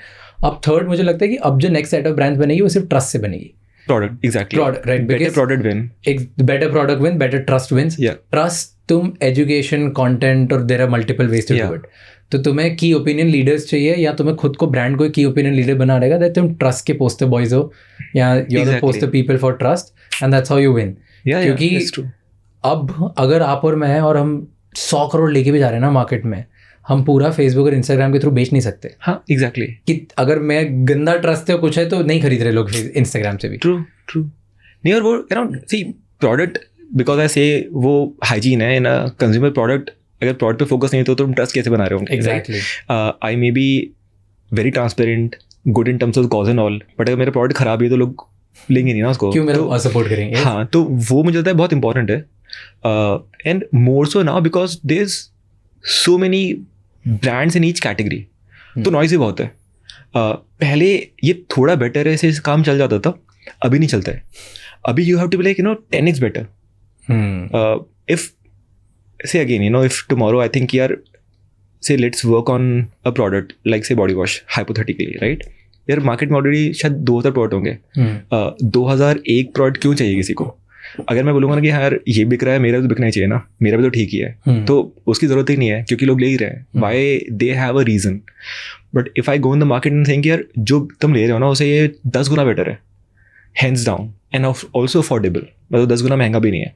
अब थर्ड मुझे लगता है कि अब जो नेक्स्ट सेट ऑफ ब्रांड्स बनेगी वो सिर्फ ट्रस्ट से बनेगी. Product, exactly. Right. Better product win, एक better product win, better trust wins. Trust तुम एजुकेशन, कंटेंट, और there are multiple ways to do it. तो तुम्हें की ओपिनियन लीडर्स चाहिए, या तुम्हें खुद को ब्रांड को की ओपिनियन लीडर बना रहेगा, दैट तुम ट्रस्ट के पोस्टर बॉयज हो, या you are the poster people for trust, and that's how you win. क्योंकि अब अगर आप और मैं और हम 100 करोड़ लेके भी जा रहे हैं ना मार्केट में, हम पूरा फेसबुक और इंस्टाग्राम के थ्रू बेच नहीं सकते. हाँ, एग्जैक्टली. कि अगर मैं गंदा ट्रस्ट है कुछ है तो नहीं खरीद रहे लोग इंस्टाग्राम से भी. ट्रू. नहीं, और वो सी प्रोडक्ट, बिकॉज आई से वो हाइजीन है इन अ कंज्यूमर प्रोडक्ट. अगर प्रोडक्ट पे फोकस नहीं तो तुम ट्रस्ट कैसे बना रहे हो? Exactly. I may be very transparent, good in terms of cause and all, but अगर मेरा प्रोडक्ट खराब है तो लोग लेंगे नहीं ना उसको. क्यों मेरा सपोर्ट करेंगे? हाँ, तो वो मुझे लगता है बहुत इंपॉर्टेंट है. And more so now because there is so many brands in each category, तो नॉइज ही बहुत है. पहले ये थोड़ा बेटर है, ऐसे काम चल जाता था, अभी नहीं चलता है. अभी you have to be like 10x better. If say again, if tomorrow I think यार say let's work on a product like say body wash hypothetically, right? यार मार्केट में ऑलरेडी शायद 2000 प्रोडक्ट होंगे. 2001 प्रोडक्ट क्यों चाहिए किसी को? अगर मैं बोलूँगा ना कि यार ये बिक रहा है, मेरा तो बिकना ही चाहिए ना, मेरा भी तो ठीक ही है, तो उसकी ज़रूरत ही नहीं है क्योंकि लोग ले ही रहे हैं. Why they have a reason. But if I go in the market and think यार जो तुम ले रहे हो ना उसे ये 10 गुना बेटर है, hands down, and also affordable, मतलब 10 गुना महंगा भी नहीं है,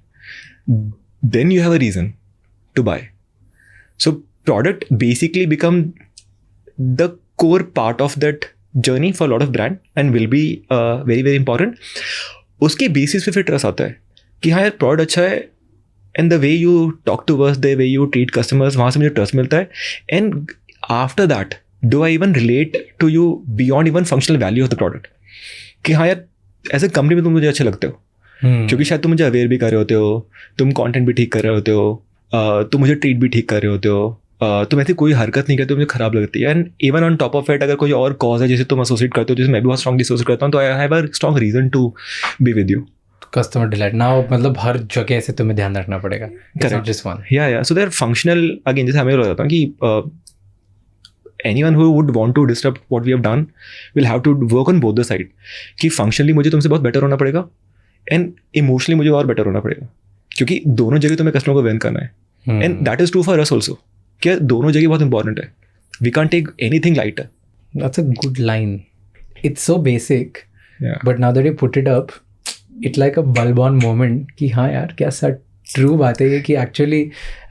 then you have a reason to buy. So product basically become the core part of that journey for a lot of brand and will be very very important. उसके basis पे फिर trust आता है कि हाँ यार प्रोडक्ट अच्छा है, and the way you talk to us, the way you treat customers, वहाँ से मुझे ट्रस्ट मिलता है. And after that do I even relate to you beyond even functional value of the product, कि हाँ यार एज ए कंपनी में तुम मुझे अच्छे लगते हो, क्योंकि शायद तुम मुझे अवेयर भी कर रहे होते हो, तुम कंटेंट भी ठीक कर रहे होते हो, तुम मुझे ट्रीट भी ठीक कर रहे होते हो, तुम ऐसी कोई हरकत नहीं करते मुझे खराब लगती है. And even on top of it अगर कोई और कॉज है जिसे तुम एसोसिएट करते हो, जैसे मैं भी बहुत स्ट्रॉन्गली एसोसिएट करता हूँ, तो I have a strong reason to be with you. Customer delight ना हो, मतलब हर जगह से तुम्हें ध्यान रखना पड़ेगा. Just one. या सो दे आर फंक्शनल. अगेन जैसे हमें बताता हूँ कि anyone who would want to disrupt what we have done will have to work on both the side. कि functionally मुझे तुमसे बहुत बेटर होना पड़ेगा, एंड इमोशनली मुझे और बेटर होना पड़ेगा, क्योंकि दोनों जगह तुम्हें कस्टमर को विन करना है. And that is true for us also, क्या दोनों जगह बहुत इंपॉर्टेंट है. We can't take anything lighter. That's a good line. It's so basic, Yeah. but now that you put it up, it's like a bulb on moment कि हाँ यार क्या sir true बात है ये कि एक्चुअली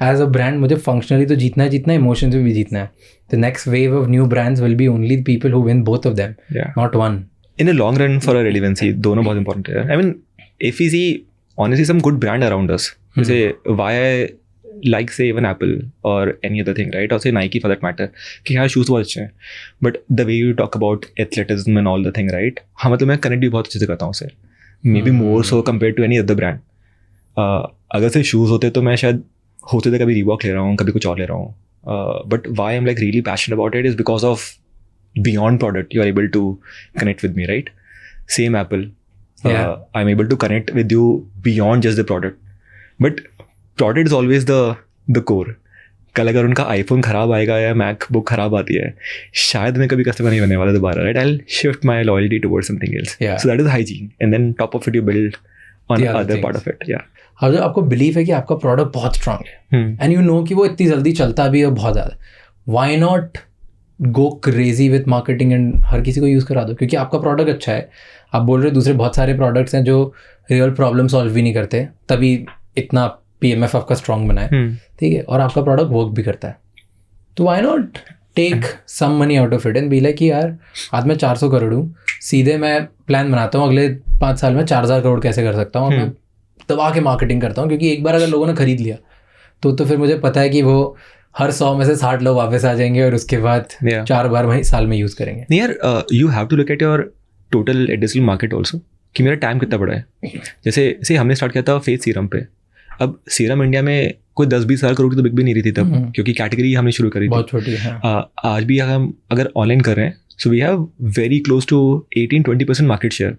एज अ ब्रांड मुझे functionally तो जीतना है, इमोशंस में भी जीतना है. The next wave of new brands will be only the people who win both of them, not one. In a long run for a relevancy, दोनों बहुत important है. I mean, if we see honestly some good brand around us, जैसे why I like say even Apple or any other thing, right? Or say Nike for that matter, कि हाँ shoes बहुत अच्छे हैं, but the way you talk about athleticism and all the thing, right? हाँ मतलब मैं connect भी बहुत अच्छे से करता हूँ उससे, maybe more so compared to any other brand. अगर से shoes होते तो मैं शायद होते थे कभी Reebok ले रहा हूँ, कभी कुछ और ले रहा हूँ. But why I'm like really passionate about it is because of beyond product you are able to connect with me, right? Same Apple, I'm able to connect with you beyond just the product, but product is always the core. कल अगर उनका iPhone खराब आएगा या MacBook खराब आती है, शायद मैं कभी कस्टमर नहीं बनने वाला दोबारा, right? I'll shift my loyalty towards something else. So that is hygiene, and then top of it you build on the other part of it. अब जब आपको बिलीव है कि आपका प्रोडक्ट बहुत स्ट्रांग है एंड यू नो कि वो इतनी जल्दी चलता भी है बहुत ज़्यादा, why not go crazy with marketing and हर किसी को यूज़ करा दो, क्योंकि आपका प्रोडक्ट अच्छा है. आप बोल रहे हो दूसरे बहुत सारे प्रोडक्ट्स हैं जो रियल प्रॉब्लम सॉल्व भी नहीं करते, तभी इतना PMF आपका स्ट्रांग बना है, ठीक है, और आपका प्रोडक्ट वर्क भी करता है. तो why not take some money out of it and be like कि यार आज मैं 400 करोड़ हूँ, सीधे मैं प्लान बनाता हूँ अगले 5 साल में 4000 करोड़ कैसे कर सकता हूँ, मैं दबा के मार्केटिंग करता हूँ, क्योंकि एक बार अगर लोगों ने खरीद लिया तो फिर मुझे पता है कि वो हर 100 में से 60 लोग वापस आ जाएंगे और उसके बाद 4 बार वही साल में यूज़ करेंगे. नहीं यार, you have to look at your total addressable market also, कि मेरा टाइम कितना बड़ा है. जैसे हमने स्टार्ट किया था फेस सीरम पे, अब सीरम इंडिया में कोई 10-20 हज़ार करोड़ की तो बिक भी नहीं रही थी तब, क्योंकि कैटेगरी हमने शुरू करी थी बहुत छोटी है. आज भी हम अगर ऑनलाइन कर रहे हैं, so we have very close to 18-20% market share.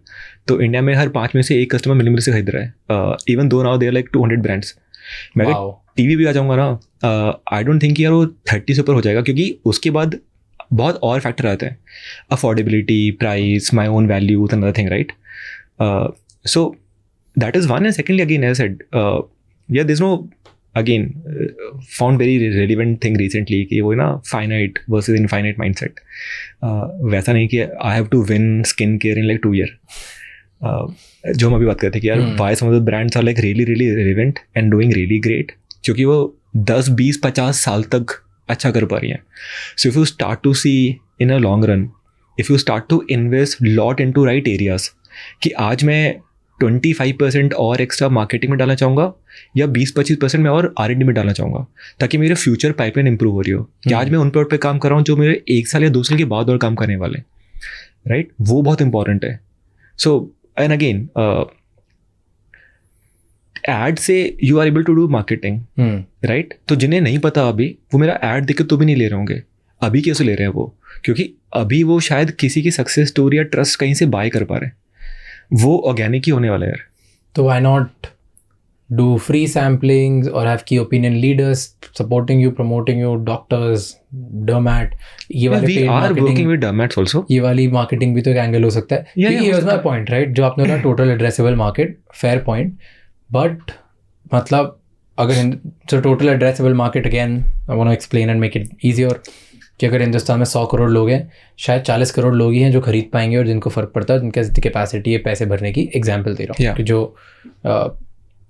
तो इंडिया में हर 5 में से एक कस्टमर मिनिमम से खरीद रहा है. Even though now there like 200 brands. मैं अगर टीवी भी आ जाऊँगा ना, आई डोंट थिंक यार वो 30 से ऊपर हो जाएगा, क्योंकि उसके बाद बहुत और फैक्टर आते हैं, affordability, price, my own value, another thing, right? So that is one. And secondly again as said, yeah, there's no, again, found very relevant thing recently कि वो ना finite versus infinite mindset. वैसा नहीं कि I have to win skin care in like 2 years. जो हम अभी बात करते हैं कि यार why some of the brands are like really really relevant and doing really great, क्योंकि वो 10, 20, 50 साल तक अच्छा कर पा रही हैं. So if you start to see in a long run, if you start to invest lot into right areas, कि आज मैं 25% और एक्स्ट्रा मार्केटिंग में डालना चाहूँगा या 20-25% में और R&D में डालना चाहूँगा, ताकि मेरे फ्यूचर पाइपलाइन इंप्रूव हो रही हो, कि आज मैं उन प्रोडक्ट पे काम कर रहा हूँ जो मेरे 1 साल या 2 साल के बाद और काम करने वाले, राइट? वो बहुत इंपॉर्टेंट है. सो एंड अगेन एड से you are able to do marketing, right? तो जिन्हें नहीं पता अभी, वो मेरा एड देख के तो भी नहीं ले रहे होंगे. अभी कैसे ले रहे हैं वो? क्योंकि अभी वो शायद किसी की सक्सेस स्टोरी या ट्रस्ट कहीं से बाय कर पा रहे हैं. वो ऑर्गेनिक ही होने वाला है यार. तो why not do free samplings और हैव की opinion leaders supporting you, promoting you, doctors, डर्मैट, ये वाले पेड मार्केटिंग विद डर्मैट्स आल्सो, ये वाली मार्केटिंग भी तो एक एंगल हो सकता है. ये वाज माय पॉइंट, राइट? जो आपने बोला total addressable market, fair point, but मतलब अगर total addressable market, again I want to explain and make it easier, कि अगर हिंदुस्तान में 100 करोड़ लोग हैं, शायद 40 करोड़ लोग ही हैं जो खरीद पाएंगे और जिनको फ़र्क पड़ता है, जिनके कैपेसिटी है पैसे भरने की. एग्जाम्पल दे रहा हूँ कि जो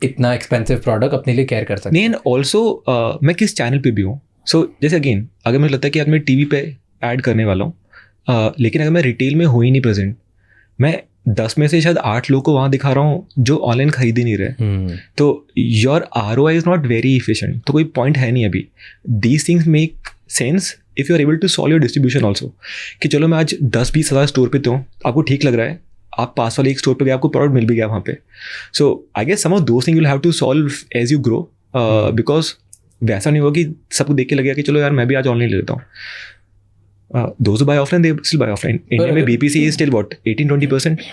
इतना एक्सपेंसिव प्रोडक्ट अपने लिए केयर कर सकते हैं. नहीं, ऑल्सो मैं किस चैनल पे भी हूँ. सो जैसे अगेन अगर मुझे लगता है कि आज मैं टीवी पे ऐड करने वाला हूँ, लेकिन अगर मैं रिटेल में हो ही नहीं प्रेजेंट, मैं 10 में से शायद 8 लोग को वहाँ दिखा रहा हूँ जो ऑनलाइन खरीद ही नहीं रहे, तो your ROI is not very efficient. तो कोई पॉइंट है नहीं अभी. These things make sense if you are able to solve your distribution also, कि चलो मैं आज 10-20 हज़ार स्टोर पे हूँ, आपको ठीक लग रहा है, आप पास वाले एक स्टोर पे गए, आपको प्रोडक्ट मिल भी गया वहाँ पे. So I guess some of those thing you will have to solve as you grow, because वैसा नहीं होगा कि सबको देख के लगेगा कि चलो यार मैं भी आज ऑनलाइन ले लेता हूँ. Those who buy offline, they still buy offline. India में BPC is still what 18-20%.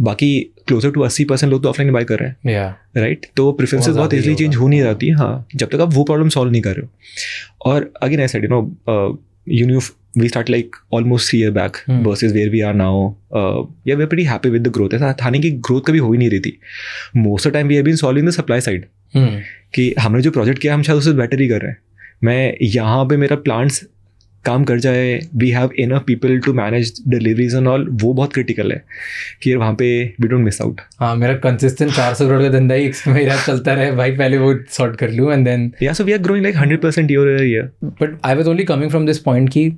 बाकी closer to 80% लोग तो ऑफलाइन बाय कर रहे हैं, राइट? तो प्रेफरेंसेस बहुत इजीली चेंज हो नहीं जाती. हाँ, जब तक आप वो प्रॉब्लम सॉल्व नहीं कर रहे हो. और again I said, you no, we started like almost 3 years back versus where we are now. Yeah, we're pretty happy with the growth. ऐसा थाने की ग्रोथ कभी हो ही नहीं रही थी. Most of the time we have been solving the supply side. कि हमने जो प्रोजेक्ट किया हम शायद उससे बेटर ही कर रहे हैं. मैं यहाँ पे मेरा प्लांट्स काम कर जाए, we have enough people to manage deliveries and all, वो बहुत क्रिटिकल है कि वहाँ पे वी डोंट मिस आउट. हाँ, मेरा कंसिस्टेंट 400 करोड़ का धंधा ही मेरा चलता रहे भाई, पहले वो सॉर्ट कर लूँ एंड देन या so we are growing like 100% year. But I was only coming from this point कि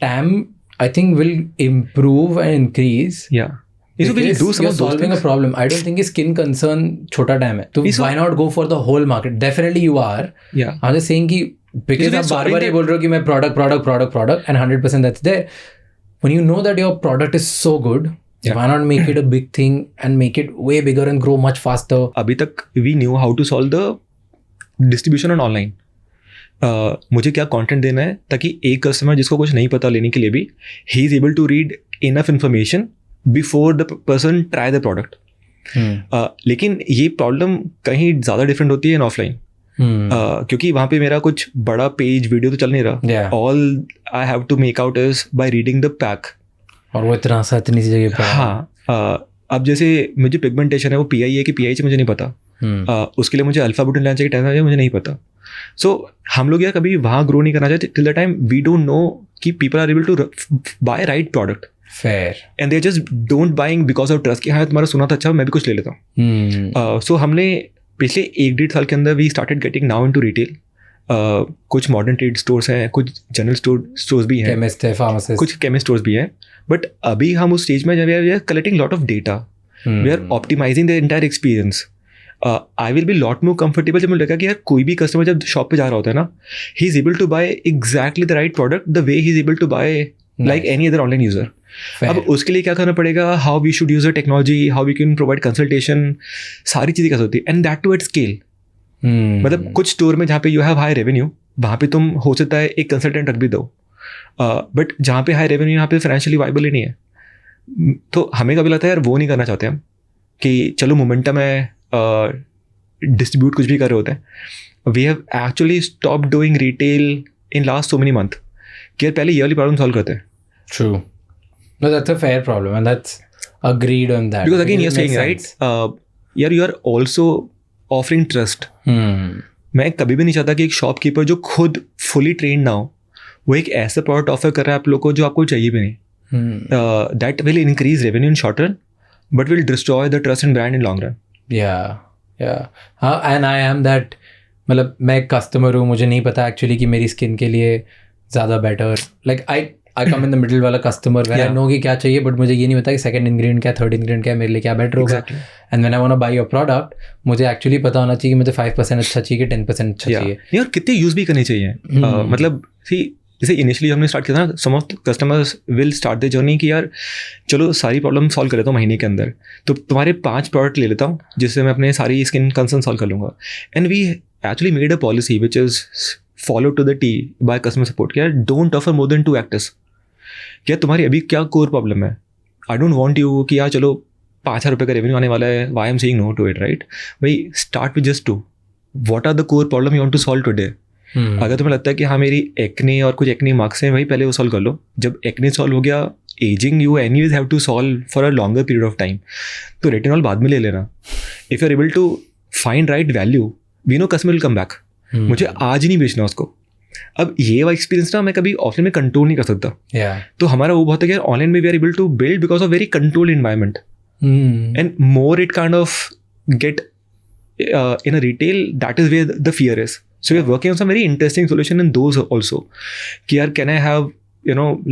TAM I think will improve and increase. So we'll do some of those solving things. a problem. I don't think कि skin concern छोटा TAM है, तो why not go for the whole market? Definitely you are. Yeah. I'm just saying कि because आप बार बार ये बोल रहे हो कि मैं product and 100% that's there. When you know that your product is so good, why not make it a big thing and make it way bigger and grow much faster? अभी तक we knew how to solve the distribution on online. मुझे क्या content देना है ताकि एक customer जिसको कुछ नहीं पता लेने के लिए भी he is able to read enough information before the person try the product. लेकिन ये प्रॉब्लम कहीं ज़्यादा डिफरेंट होती है इन ऑफलाइन. क्योंकि वहाँ पे मेरा कुछ बड़ा पेज वीडियो तो चल नहीं रहा. All I have to make out is by reading the pack. और वो इतना सा इतनी सी जगह पर. हाँ, अब जैसे मुझे पिगमेंटेशन है वो PI है कि PH मुझे नहीं पता. उसके लिए मुझे अल्फा बुटिन लेना चाहिए, टेंसा चाहिए, मुझे नहीं पता. सो हम लोग यार कभी वहाँ ग्रो नहीं करना चाहते till the time we don't know कि people are able to buy right product. Fair. And they just don't buying because of trust कि हाँ तुम्हारा सुना था अच्छा मैं भी कुछ ले लेता हूँ. So हमने पिछले 1-1.5 साल के अंदर we started getting now into retail. कुछ मॉडर्न ट्रेड स्टोर्स हैं, कुछ जनरल स्टोर्स भी हैं, केमिस्ट है, फार्मासिस्ट, कुछ केमिस्ट स्टोर्स भी हैं. बट अभी हम उस स्टेज में जब we are collecting lot of data, we are optimising the entire experience. I will be lot more comfortable जब मुझे लगा कि यार कोई भी कस्टमर जब शॉप पे जा रहा होता है ना, he is able to buy exactly the right product the way he is able to buy like any other online user. अब उसके लिए क्या करना पड़ेगा, how we should use the technology, how we can provide consultation, सारी चीज़ें कैसे होती है. And that too at scale. मतलब कुछ स्टोर में जहाँ पे यू हैव हाई रेवेन्यू वहाँ पे तुम हो सकता है एक कंसल्टेंट रख भी दो, बट जहाँ पे हाई रेवेन्यू यहाँ पे फाइनेंशियली वाइबल ही नहीं है. तो हमें कभी लगता है यार वो नहीं करना चाहते हम कि चलो मोमेंटम है, डिस्ट्रीब्यूट कुछ भी कर रहे होते हैं. We have actually stop doing retail in last so many month कि यार पहले ये वाली प्रॉब्लम सॉल्व करते हैं. True. No, that's a fair problem, and that's agreed on that. Because again, you're saying right, you are also offering trust. मैं कभी भी नहीं चाहता कि एक शॉपकीपर जो खुद फुली ट्रेंड ना हो वो एक ऐसा प्रोडक्ट ऑफर कर रहा है आप लोग को जो आपको चाहिए भी नहीं. That will increase revenue in short run, but will destroy the trust and brand in long run. Yeah. हाँ, and I am that. मतलब मैं एक कस्टमर हूँ, मुझे नहीं पता एक्चुअली कि मेरी स्किन के लिए ज़्यादा better, like I come in the middle वाला कस्टमर वेयर आई नो कि क्या चाहिए, बट मुझे ये नहीं पता कि सेकंड इंग्रेडिएंट क्या, थर्ड इंग्रेडिएंट क्या, मेरे लिए क्या बेटर होगा. And when I want to buy your product मुझे एक्चुअली पता होना चाहिए कि मुझे 5% अच्छा चाहिए कि 10% अच्छा चाहिए. और कितने यूज़ भी करने चाहिए. मतलब जैसे इनिशियली हमने स्टार्ट किया था, some of customers will start the journey कि यार चलो सारी प्रॉब्लम सॉल्व कर लेता हूँ महीने के अंदर, तो तुम्हारे 5 प्रोडक्ट ले लेता हूँ जिससे मैं अपने सारी स्किन कंसर्न सॉल्व कर लूँगा. And we actually made a policy which is follow to the T by customer support कि यार don't offer more than 2 actors. क्या तुम्हारी अभी क्या कोर प्रॉब्लम है. आई डोंट वांट यू कि यार चलो 5,000 रुपये का रेवेन्यू आने वाला है, why am saying no to it, right भाई. Start with just 2. What are the core problem you want to solve today. अगर तुम्हें लगता है कि हाँ मेरी एक्ने और कुछ एक्ने मार्क्स हैं भाई, पहले वो सॉल्व कर लो. जब एक्ने सॉल्व हो गया, ageing you anyways have to solve for a longer period of time, तो रेटिनॉल बाद में ले लेना. If you are able to find right value, we know customer will come back. मुझे आज ही नहीं बेचना उसको. अब ये वाला एक्सपीरियंस ना मैं कभी ऑफलाइन में कंट्रोल नहीं कर सकता. तो हमारा वो बहुत है कि ऑनलाइन में we are able to build because of very controlled environment. And more it kind of get in a retail, that is where the fear is. So we are working on some very interesting solution in those also. कि यार can I have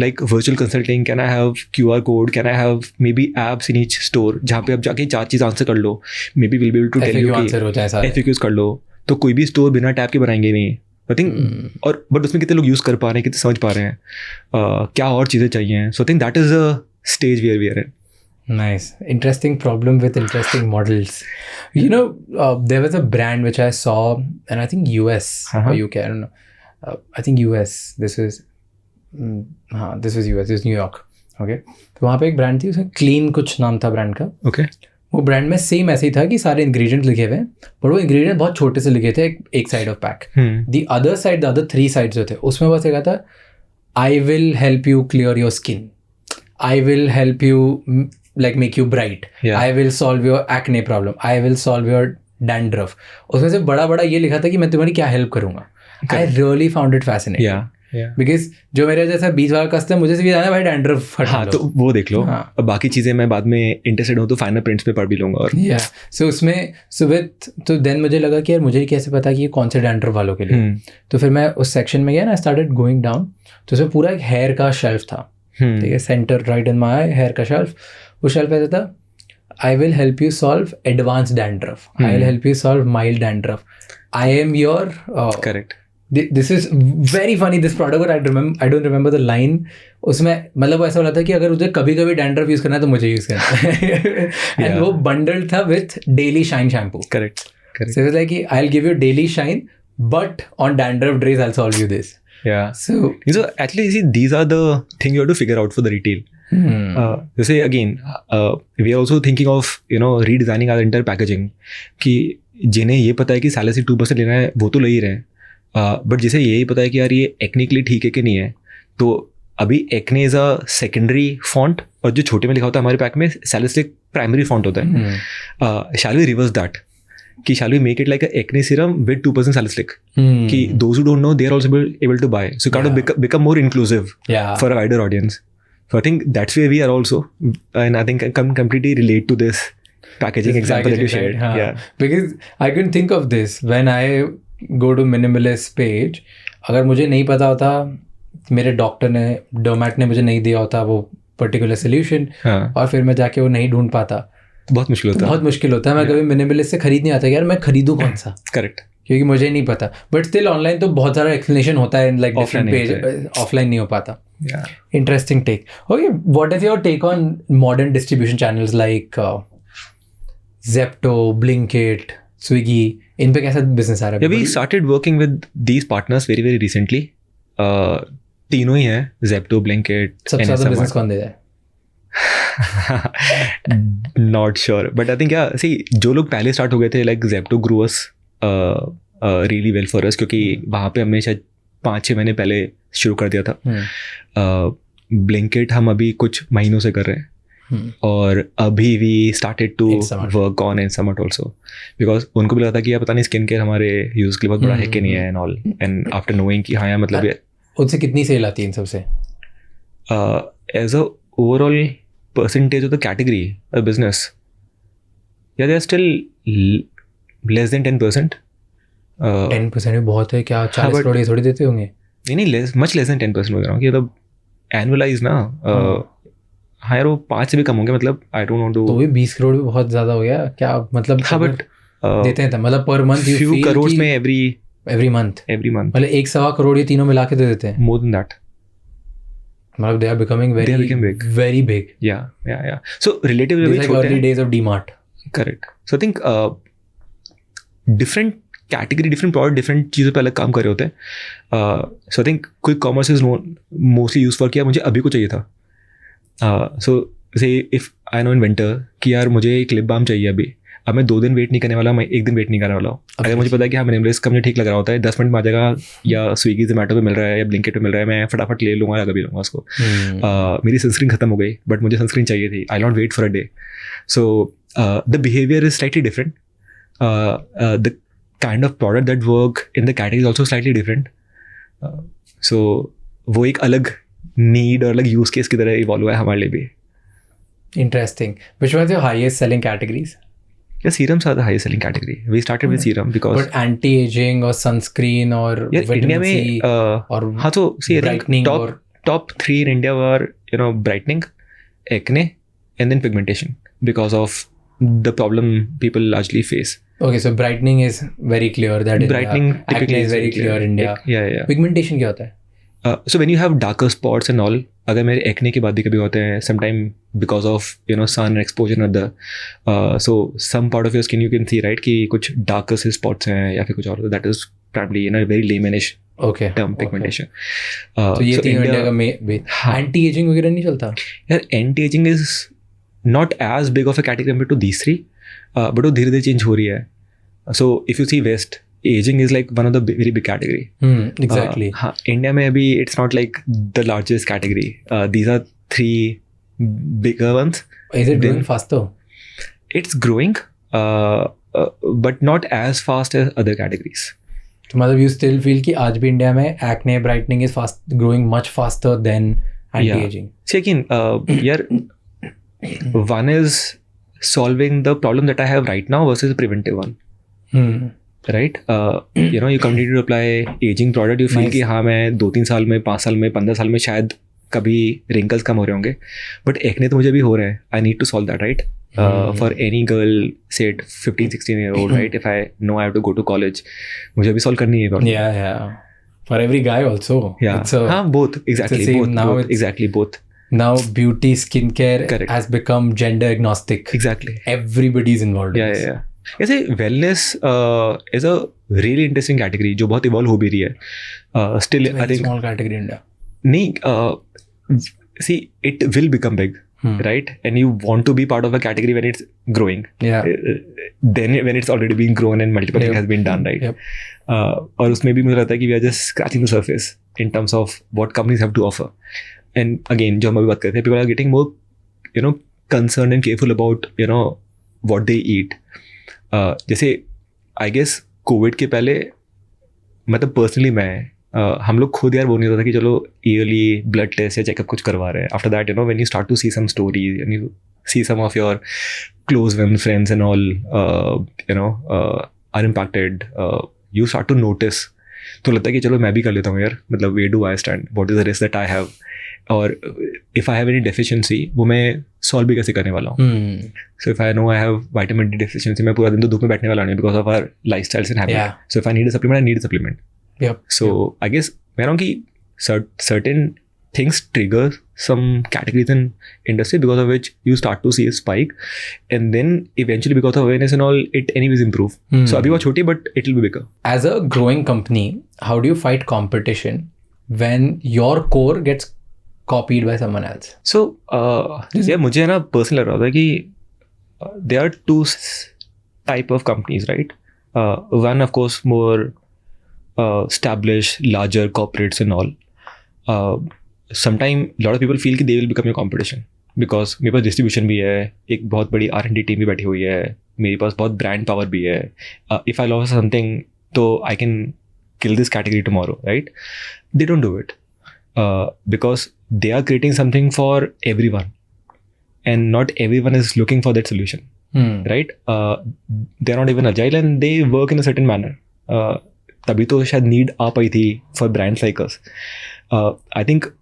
like virtual consulting, can I have QR code, can I have maybe apps in each store जहाँ पे आप जाके 4 चीज़ answer कर लो. Maybe we'll be able to tell you कि FAQs कर लो. तो कोई भी स्टोर बिना टैब के बनाएंगे नहीं. I think और बट उसमें कितने लोग यूज़ कर पा रहे हैं, कितने समझ पा रहे हैं, क्या और चीज़ें चाहिए. So I think that is a stage where we are in. Nice. Interesting problem with interesting models. There was a brand which I saw, and I think US or UK, I don't know. I think US. This was US. This is New York. Okay. तो वहाँ पे एक brand थी, उसका clean कुछ नाम था brand का. Okay. वो ब्रांड में सेम ऐसे ही था कि सारे इंग्रेडिएंट्स लिखे हुए हैं, पर वो इंग्रेडिएंट बहुत छोटे से लिखे थे, एक side of pack. The other 3 sides जो थे उसमें बस एक था, I will help you clear your skin, I will help you like make you bright, I will solve your acne problem, I will solve your dandruff, उसमें से बड़ा बड़ा ये लिखा था कि मैं तुम्हारी क्या हेल्प करूंगा. I really found it fascinating because जो मेरे जैसा 20 वाला कस्टमर मुझे से भी जाना है भाई डैंड्रफ. हाँ तो वो देख लो. हाँ. अब बाकी चीज़ें मैं बाद में इंटरेस्टेड हूँ तो फाइनल प्रिंट्स पे पढ़ भी लूँगा. और सो उसमें तो देन मुझे लगा कि यार मुझे कैसे पता कि ये कौन से डैंड्रफ वालों के लिए. तो फिर मैं उस सेक्शन में गया ना, आई स्टार्टेड गोइंग डाउन. तो उसमें पूरा एक हेयर का शेल्फ था. ठीक है, centre right in my hair का शेल्फ. वो शेल्फ ऐसा था, I will help you solve advanced dandruff. I will help you solve mild dandruff. I am your... Correct. This is very funny, this product, but I don't remember the line. उसमें मतलब ऐसा बोला था कि अगर मुझे कभी कभी डैंड्रफ यूज़ करना है तो मुझे यूज़ करना है. एंड वो बंडल था with daily shine shampoo. Correct. So it's like I'll give you daily shine, but on dandruff days I'll solve you this. Yeah. So actually, see, these are the things you have to figure out for the retail. जैसे again we are also thinking of redesigning our inter packaging, कि जिन्हें ये पता है कि साले से 2% लेना है वो तो ले ही रहे हैं, बट जिसे यही पता है कि यार ये एक्ने के लिए ठीक है कि नहीं है, तो अभी acne is a secondary font और जो छोटे में लिखा होता है हमारे पैक में सैलिसिलिक प्राइमरी फॉन्ट होता है. शैल वी रिवर्स दैट, कि shall we make it like a acne serum with 2% salicylic, कि those who don't know they are also able to buy, so kind of become more inclusive for a wider audience. So I think that's where we are also, and I think I can completely relate to this packaging example that you shared. Right? Yeah, because I can think of this when I go to minimalist page. अगर मुझे नहीं पता होता, मेरे doctor ने, डोमैट ने मुझे नहीं दिया होता वो पर्टिकुलर सोल्यूशन, और फिर मैं जाके वो नहीं ढूंढ पाता, बहुत मुश्किल होता है. बहुत मुश्किल होता है. मैं कभी मिनिमलिस्ट से खरीद नहीं आता यार, मैं खरीदूँ कौन सा. करेक्ट. क्योंकि मुझे नहीं पता. बट स्टिल ऑनलाइन तो बहुत सारा एक्सप्लेनेशन होता है, लाइक डिफरेंट पेज. ऑफलाइन नहीं हो पाता. Yeah. Interesting take. Okay, what is your take on modern distribution channels like Zepto, Blinkit, Swiggy? इन पे कैसा business आ रहा है? Yeah, we started working with these partners very very recently. तीनों ही हैं, Zepto, Blinkit. सबसे ज़्यादा business कौन दे रहा है? Not sure, but I think yeah. See, जो लोग पहले start हो गए थे, like Zepto grew us really well for us, क्योंकि वहाँ पे हमने शायद 5-6 महीने पहले शुरू कर दिया था. ब्लिंकिट हम अभी कुछ महीनों से कर रहे हैं, और अभी we started to work on इनसमट ऑल्सो, बिकॉज उनको भी लगा था कि यार पता नहीं स्किन केयर हमारे यूज़ के लिए बहुत बड़ा है कि नहीं है and all, and after knowing कि हाँ यार मतलब ये उनसे कितनी सेल आती है इन सबसे as a overall percentage of the category business, या they are still less than 10%. 10% भी बहुत है क्या? 40 करोड़ थोड़ी देते होंगे. नहीं, मच लेस देन 10% बोल रहा हूँ कि मतलब एनुअलाइज ना. हाँ यार वो 5 से भी कम होंगे, मतलब आई डोंट वांट टू. तो भी 20 करोड़ भी बहुत ज़्यादा हो गया क्या? मतलब हाँ बट देते हैं मतलब पर मंथ few करोड़ में एवरी मंथ मतलब 1.25 करोड़ ये तीनों मिला के दे देते हैं. More than that. मतलब they are becoming very big. Yeah. So relatively like early days of DMart. Correct. So I think different category, different product, different चीज़ों पे अलग काम कर रहे होते हैं. So I think quick commerce is mostly used for कि यार मुझे अभी को चाहिए था. So say if I know in winter कि यार मुझे एक लिप बाम चाहिए अभी, अब मैं 2 दिन वेट नहीं करने वाला, मैं 1 दिन वेट नहीं करने वाला हूँ. अगर मुझे पता है कि हाँ मिनिमलिस्ट का मुझे ठीक लग रहा होता है, 10 मिनट में आ जाएगा, या स्विगी जोमेटो पे मिल रहा है या ब्लिंकिट पे मिल रहा है, मैं फटाफट ले लूँगा या कभी लूँगा उसको. मेरी सनस्क्रीन खत्म हो गई बट मुझे सनस्क्रीन चाहिए थी, I not wait for a day. So the behaviour is slightly different. The kind of product that work in the category is also slightly different. So वो एक अलग need और अलग use case की तरह evolve हुआ है हमारे लिए भी. Interesting. Which was your highest selling categories? Yeah, serums are the highest selling category. We started with serum because. But anti-aging or sunscreen or vitamin C or हाँ तो see brightening top 3 in India were brightening, acne, and then pigmentation because of the problem people largely face. Okay, so brightening is very clear that brightening India. Acne is very clear in India. Yeah. Pigmentation क्या होता है? So when you have darker spots and all, अगर मेरे acne के बाद भी कभी होते हैं, sometime because of sun exposure and other, so some part of your skin you can see right कि कुछ darker से spots हैं या फिर कुछ और, that is probably in a very laymanish term pigmentation. तो ये तीनों इंडिया का anti aging वगैरह नहीं चलता? यार anti aging is not as big of a category compared to these 3. But वो धीरे धीरे चेंज हो रही है. So if you see west, ageing is like one of the very big category. Exactly. हाँ, इंडिया में अभी it's not like the largest category. These are 3 bigger ones. Is it growing fast? It's growing. but not as fast as other categories. तो मतलब you still feel कि आज भी India में acne brightening is fast growing much faster than anti-aging. See, again, yeah, one is solving the problem that I have right now versus the preventive one. Right? You know, you continue to apply aging product, you feel Nice. कि हाँ मैं 2-3 साल में, 5 साल में, 15 साल में शायद कभी wrinkles कम हो रहे होंगे, बट एक्ने तो मुझे भी हो रहे हैं. I need to solve that, right? For any girl, say 15-16 year old, right? If I know I have to go to college, मुझे भी solve करनी है problem. Yeah. For every guy also. Yeah. It's a, हाँ, both, exactly, same. both, Now both, it's- exactly, both, now beauty, skincare Correct. has become gender agnostic. exactly. Everybody's involved. Yeah, yeah, yeah. ऐसे wellness is a really interesting category जो बहुत evolve हो भी रही है. Still, It's a I very think small category in India. नहीं, see, it will become big, right? And you want to be part of a category when it's growing. Yeah. Then when it's already been grown and multiple things Yep. has been done, right? Yep. और उसमें भी मुझे लगता है कि we are just scratching the surface in terms of what companies have to offer. And again, जो हम अभी बात करते हैं, people are getting more, you know, concerned and careful about, you know, what they eat. जैसे I guess Covid के पहले मतलब पर्सनली हम लोग खुद यार वो नहीं होता था कि चलो ईयरली ब्लड टेस्ट या चेकअप कुछ करवा रहे हैं. After that, you know, when you start to see some stories and you see some of your close friends and all, you know, are impacted, you start to notice. तो लगता है कि चलो मैं भी कर लेता हूँ यार, मतलब where do I stand, what is the risk that I have, और if I have any deficiency वो मैं solve भी कैसे करने वाला हूँ. So if I know I have vitamin D deficiency, मैं पूरा दिन तो धूप में बैठने वाला नहीं because of our lifestyles and habit. Yeah. So if I need a supplement, I need a supplement. Yep. So I guess मैं रहा हूँ कि certain things trigger some categories in industry because of which you start to see a spike, and then eventually because of awareness and all, it anyways improve. So अभी वो छोटी but it will be bigger. As a growing company, how do you fight competition when your core gets copied by someone else? So yeah, मुझे ना personally लग रहा था कि there are two type of companies, right? One of course more established, larger corporates and all. Sometimes a lot of people feel कि they will become your competition because मेरे पास distribution भी है, एक बहुत बड़ी R&D team भी बैठी हुई है, मेरे पास बहुत brand power भी है. If I lose something, तो I can kill this category tomorrow, right? They don't do it because they are creating something for everyone, and not everyone is looking for that solution, right? They are not even agile and they work in a certain manner. तभी तो शायद need आ पाई थी for brands like us. I think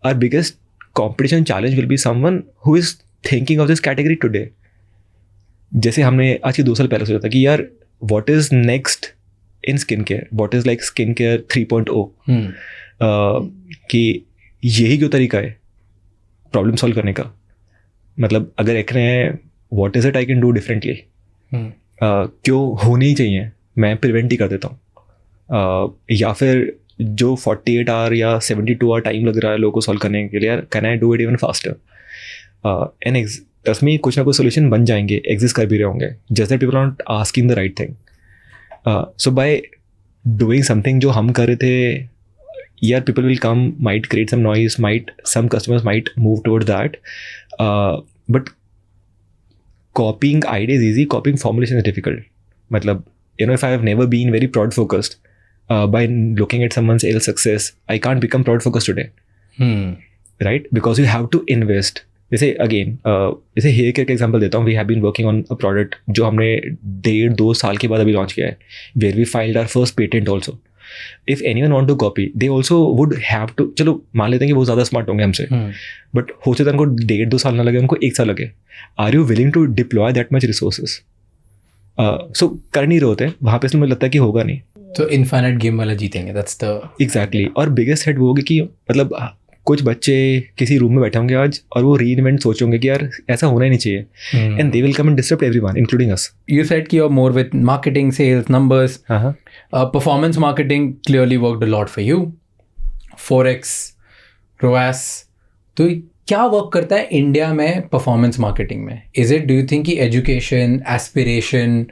our biggest competition challenge will be someone who is thinking of this category today. जैसे हमने आज के 2 साल पहले सोचा था कि यार what is next in skincare, what is like skincare 3.0, कि यही क्यों तरीका है प्रॉब्लम सॉल्व करने का. मतलब अगर एक्ने है, what is it I can do differently, क्यों होनी ही चाहिए, मैं प्रिवेंट ही कर देता हूँ. या फिर जो 48 आवर या 72 आवर टाइम लग रहा है लोगों को सॉल्व करने के लिए, यार can I do it even faster. And उसमें कुछ ना कुछ सोल्यूशन बन जाएंगे, एग्जिस्ट कर भी रहे होंगे, just that people are not asking the right thing. So by doing something जो हम कर रहे थे, यार people will come, might create some noise, might some customers might move towards that, but copying idea is easy, copying formulation is difficult. मतलब you know, if I have never been very product focused, by looking at someone else's success, I can't become product focused today, right? Because you have to invest. जैसे again, जैसे hair care का example देता हूँ. We have been working on a product जो हमने 1.5-2 साल के बाद अभी लॉन्च किया है, where we filed our first patent also. If anyone want to copy, they also would have to, चलो मान लेते हैं कि वो ज़्यादा स्मार्ट होंगे हमसे, बट हो सकता है उनको 1.5-2 साल ना लगे, उनको 1 साल लगे. Are you willing to deploy that much resources? So कर नहीं रहे होते वहाँ पे, इसलिए मुझे लगता है कि होगा नहीं. तो इनफाइनाइट गेम वाला जीतेंगे, दैट्स द एग्जैक्टली. और बिगेस्ट हेड वो होगी कि मतलब कुछ बच्चे किसी रूम में बैठे होंगे आज और वो रीइन्वेंट सोचेंगे कि यार ऐसा होना ही नहीं चाहिए, and they will come and disturb everyone including us. You said कि you're more with marketing, sales, numbers. Performance marketing clearly worked a lot for you. Forex, ROAS. तो क्या वर्क करता है इंडिया में परफॉर्मेंस मार्केटिंग में? Is it, do you think कि education, aspiration,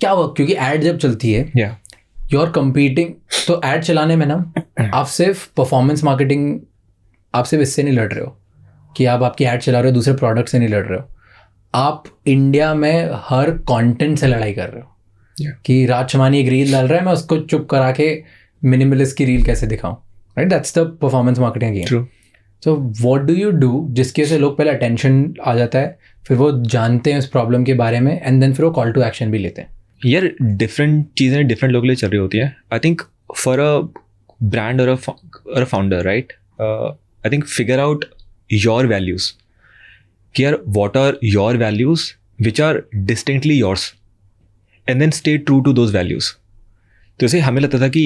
क्या work? क्योंकि एड जब चलती है, यू आर कम्पीटिंग, तो एड चलाने में ना आप सिर्फ परफॉर्मेंस मार्केटिंग, आप सिर्फ इससे नहीं लड़ रहे हो कि आप आपकी एड चला रहे हो, दूसरे प्रोडक्ट से नहीं लड़ रहे हो. आप इंडिया में हर कंटेंट से लड़ाई कर रहे हो Yeah. कि राज शमानी एक रील डाल रहा है, मैं उसको चुप करा के मिनिमलिस्ट की रील कैसे दिखाऊं, right? That's the performance marketing game. True. So what do you do जिसके से लोग पहले अटेंशन आ जाता है, फिर वो जानते हैं उस प्रॉब्लम के बारे में, एंड देन फिर वो कॉल टू एक्शन भी लेते हैं? यार डिफरेंट चीज़ें डिफरेंट लोगों के लिए चल रही होती हैं. I think for a brand और a founder, right, I think figure out your values कि यार what are your values which are distinctly yours, and then stay true to those values. तो जैसे हमें लगता था कि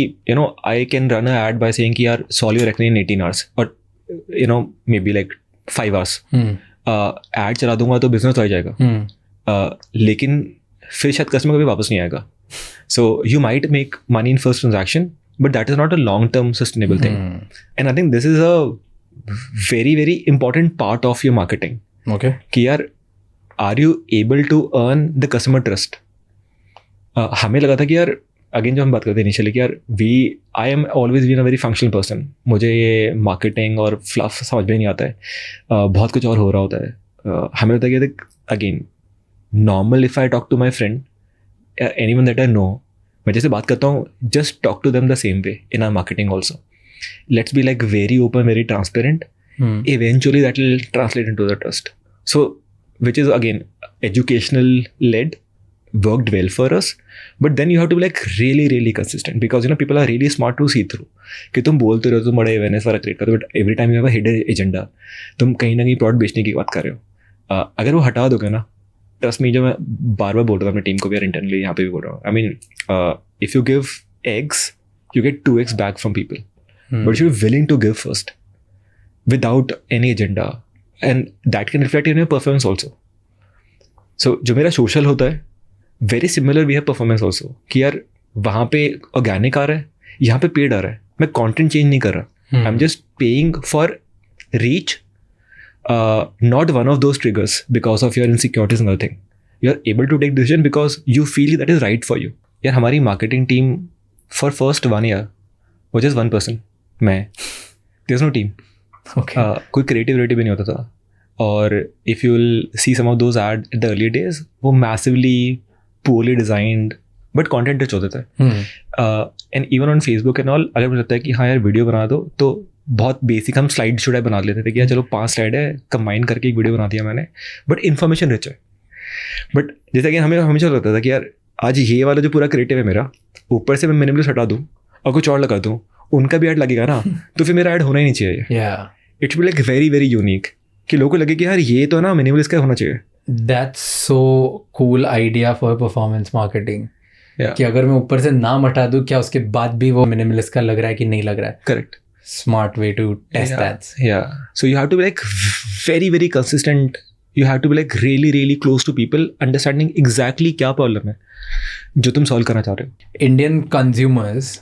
I can run a ad by saying कि यार solve your acne in 18 hours और maybe like 5 hours. Ad चला दूंगा तो बिजनेस तो आ जाएगा. लेकिन फिर शायद कस्टमर कभी वापस नहीं आएगा. So you might make money in first transaction, but that is not a long term sustainable thing. And I think this is a very very important part of your marketing. Okay. कि यार are you able to earn the customer trust. हमें लगा था कि यार again जब हम बात करते हैं इनिशियली कि यार I am always been a very functional person. मुझे ये मार्केटिंग और फ्लफ समझ में नहीं आता है. बहुत कुछ और हो रहा होता है. हमें लगता है कि again normal if I talk to my friend anyone that I know, मैं जैसे बात करता हूँ, just talk to them the same way in our marketing also. Let's be like very open, very transparent. Eventually that will translate into the trust. So which is again educational led, worked well for us, but then you have to be like really really consistent, because people are really smart to see through कि तुम बोलते रहो तुम बड़ा awareness वाला create करते हो, but every time you have a hidden agenda. तुम कहीं ना कहीं प्रोडक्ट बेचने की बात कर रहे हो. अगर वो हटा दोगे ना, ट्रस्ट मी, जो मैं बार बार बोल रहा हूँ अपनी टीम को भी और इंटरनली यहाँ पे भी बोल रहा हूँ, I mean if you give eggs you get 2x back from people, but you're willing to give first without any agenda, and that can reflect in your performance also. So जो मेरा social होता है, very similar we have performance also, कि यार वहाँ पे organic आ रहा है, यहाँ पे paid आ रहा है, मैं content change नहीं कर रहा. I'm just paying for reach, not one of those triggers because of your insecurities and other thing. You're able to take decision because you feel that is right for you. यार हमारी marketing team for first 1 year was just one person, मैं. There's no team. Okay. कोई creativity भी नहीं होता था. और if you will see some of those ad at the early days, वो massively poorly designed but content rich होते थे. And even on Facebook and all, अगर मुझे लगता है कि हाँ यार वीडियो बना दो, तो बहुत बेसिक हम स्लाइड शुड बना लेते थे कि यार चलो 5 स्लाइड है, कंबाइन करके एक वीडियो बना दिया मैंने, बट इन्फॉर्मेशन रिच है. बट जैसे कि हमें हमेशा लगता था कि यार आज ये वाला जो पूरा क्रिएटिव है मेरा, ऊपर से मैं मिनिमलिस्ट हटा दूँ और कुछ और लगा दूँ, उनका भी ऐड लगेगा ना, तो फिर मेरा ऐड होना ही नहीं चाहिए. It's B like very very unique, कि लोगों को लगे कि यार ये तो ना मिनिमलिस्ट का होना चाहिए. That's so cool idea for performance marketing. Yeah. कि अगर मैं ऊपर से नाम हटा दूं, क्या उसके बाद भी वो मिनिमलिस्ट का लग रहा है कि नहीं लग रहा है? Correct. Smart way to test that. So you have to be like very very consistent. You have to be like really really close to people, understanding exactly क्या प्रॉब्लम है जो तुम सॉल्व करना चाह रहे हो. इंडियन कंज्यूमर्स,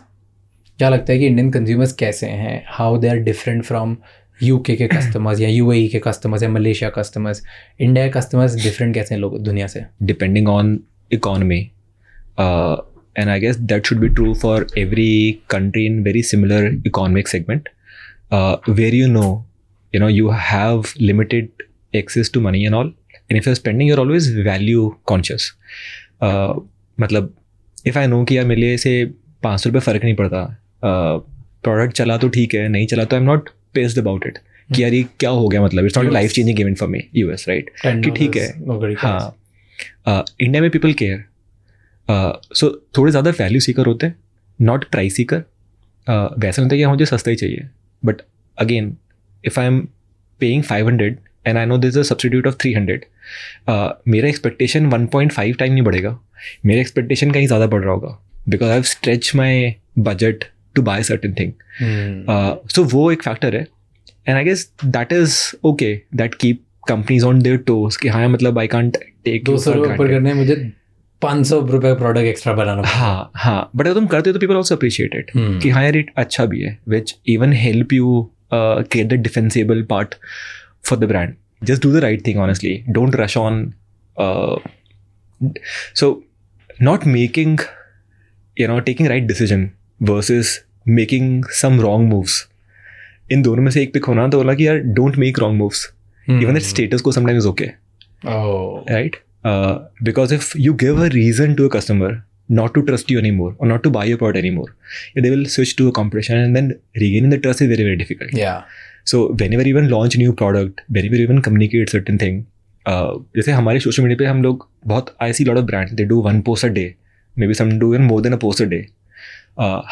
क्या लगता है कि इंडियन कंज्यूमर्स कैसे हैं? How they are different from UK के कस्टमर्स या यूएई के कस्टमर्स या मलेशिया कस्टमर्स? इंडिया के कस्टमर्स डिफरेंट कैसे हैं लोग दुनिया से? Depending on economy, and I guess that should be true for every country in very similar economic segment, where you have limited access to money and all, and if you're spending, you're always value conscious. मतलब if I know कि यार मेरे लिए से 500 रुपये फ़र्क नहीं पड़ता, प्रोडक्ट चला तो ठीक है, नहीं चला तो I am not pissed about it, कि यार ये क्या हो गया, मतलब it's not life changing event for me. US, right, कि ठीक है. हाँ, इंडिया में पीपल केयर, सो थोड़े ज़्यादा वैल्यू सीकर होते हैं, नॉट प्राइस सीकर. वैसा नहीं था कि मुझे सस्ता ही चाहिए, but again if I am paying 500 and I know this a substitute of 300, मेरा एक्सपेक्टेशन 1.5 टाइम नहीं बढ़ेगा, मेरा एक्सपेक्टेशन कहीं ज़्यादा बढ़ रहा होगा, because I have stretch my budget to buy certain thing. So वो एक फैक्टर है, and I guess that is okay, that keep companies on their toes कि हाँ मतलब आई कांट टेक 200 रुपये ऊपर करने मुझे 500 रुपये प्रोडक्ट एक्स्ट्रा बनाना. हाँ, बट अगर तुम करते हो तो पीपल ऑल्सो अप्रिशिएट इट, कि हाँ यार ये अच्छा भी है, which even help you create the defensible part for the brand. Just do the right thing, honestly, don't rush on. So not making, taking right decision versus making some wrong moves, इन दोनों में से एक pick होना, तो बोला कि यार don't make wrong moves, even that status को sometimes okay. Oh. right? Because if you give a reason to a customer not to trust you anymore or not to buy your product anymore, they will switch to a competition, and then regaining the trust is very, very difficult. Yeah. So whenever you even launch new product, whenever you even communicate certain thing, जैसे हमारे social media पे हम लोग बहुत, I see lot of brand, they do 1 post a day, maybe some do even more than a post a day.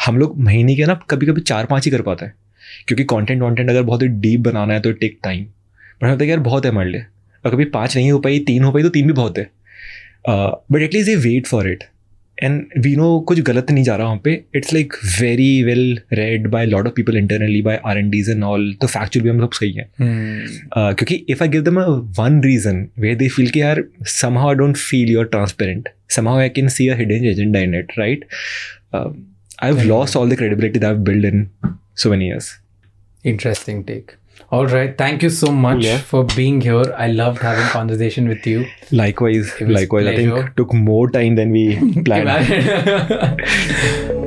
हम लोग महीने के ना कभी कभी 4-5 ही कर पाते हैं, क्योंकि कंटेंट अगर बहुत ही डीप बनाना है तो टेक टाइम. बट हमें यार बहुत है हमारे लिए, और कभी 5 नहीं हो पाई, 3 हो पाई तो 3 भी बहुत है. बट एटलीस्ट ये wait for it, and we know कुछ गलत नहीं जा रहा वहाँ पे. It's like very well read by lot of people internally, by R&Ds and all. तो फैक्चुअल भी हम सब सही है. क्योंकि if I give them one reason where they feel कि यार somehow I don't feel you're transparent, somehow I can see a hidden agenda in it, right? I've lost all the credibility that I've built in so many years. Interesting take. All right. Thank you so much Yeah. for being here. I loved having conversation with you. Likewise. It was I think pleasure. took more time than we planned. Imagine.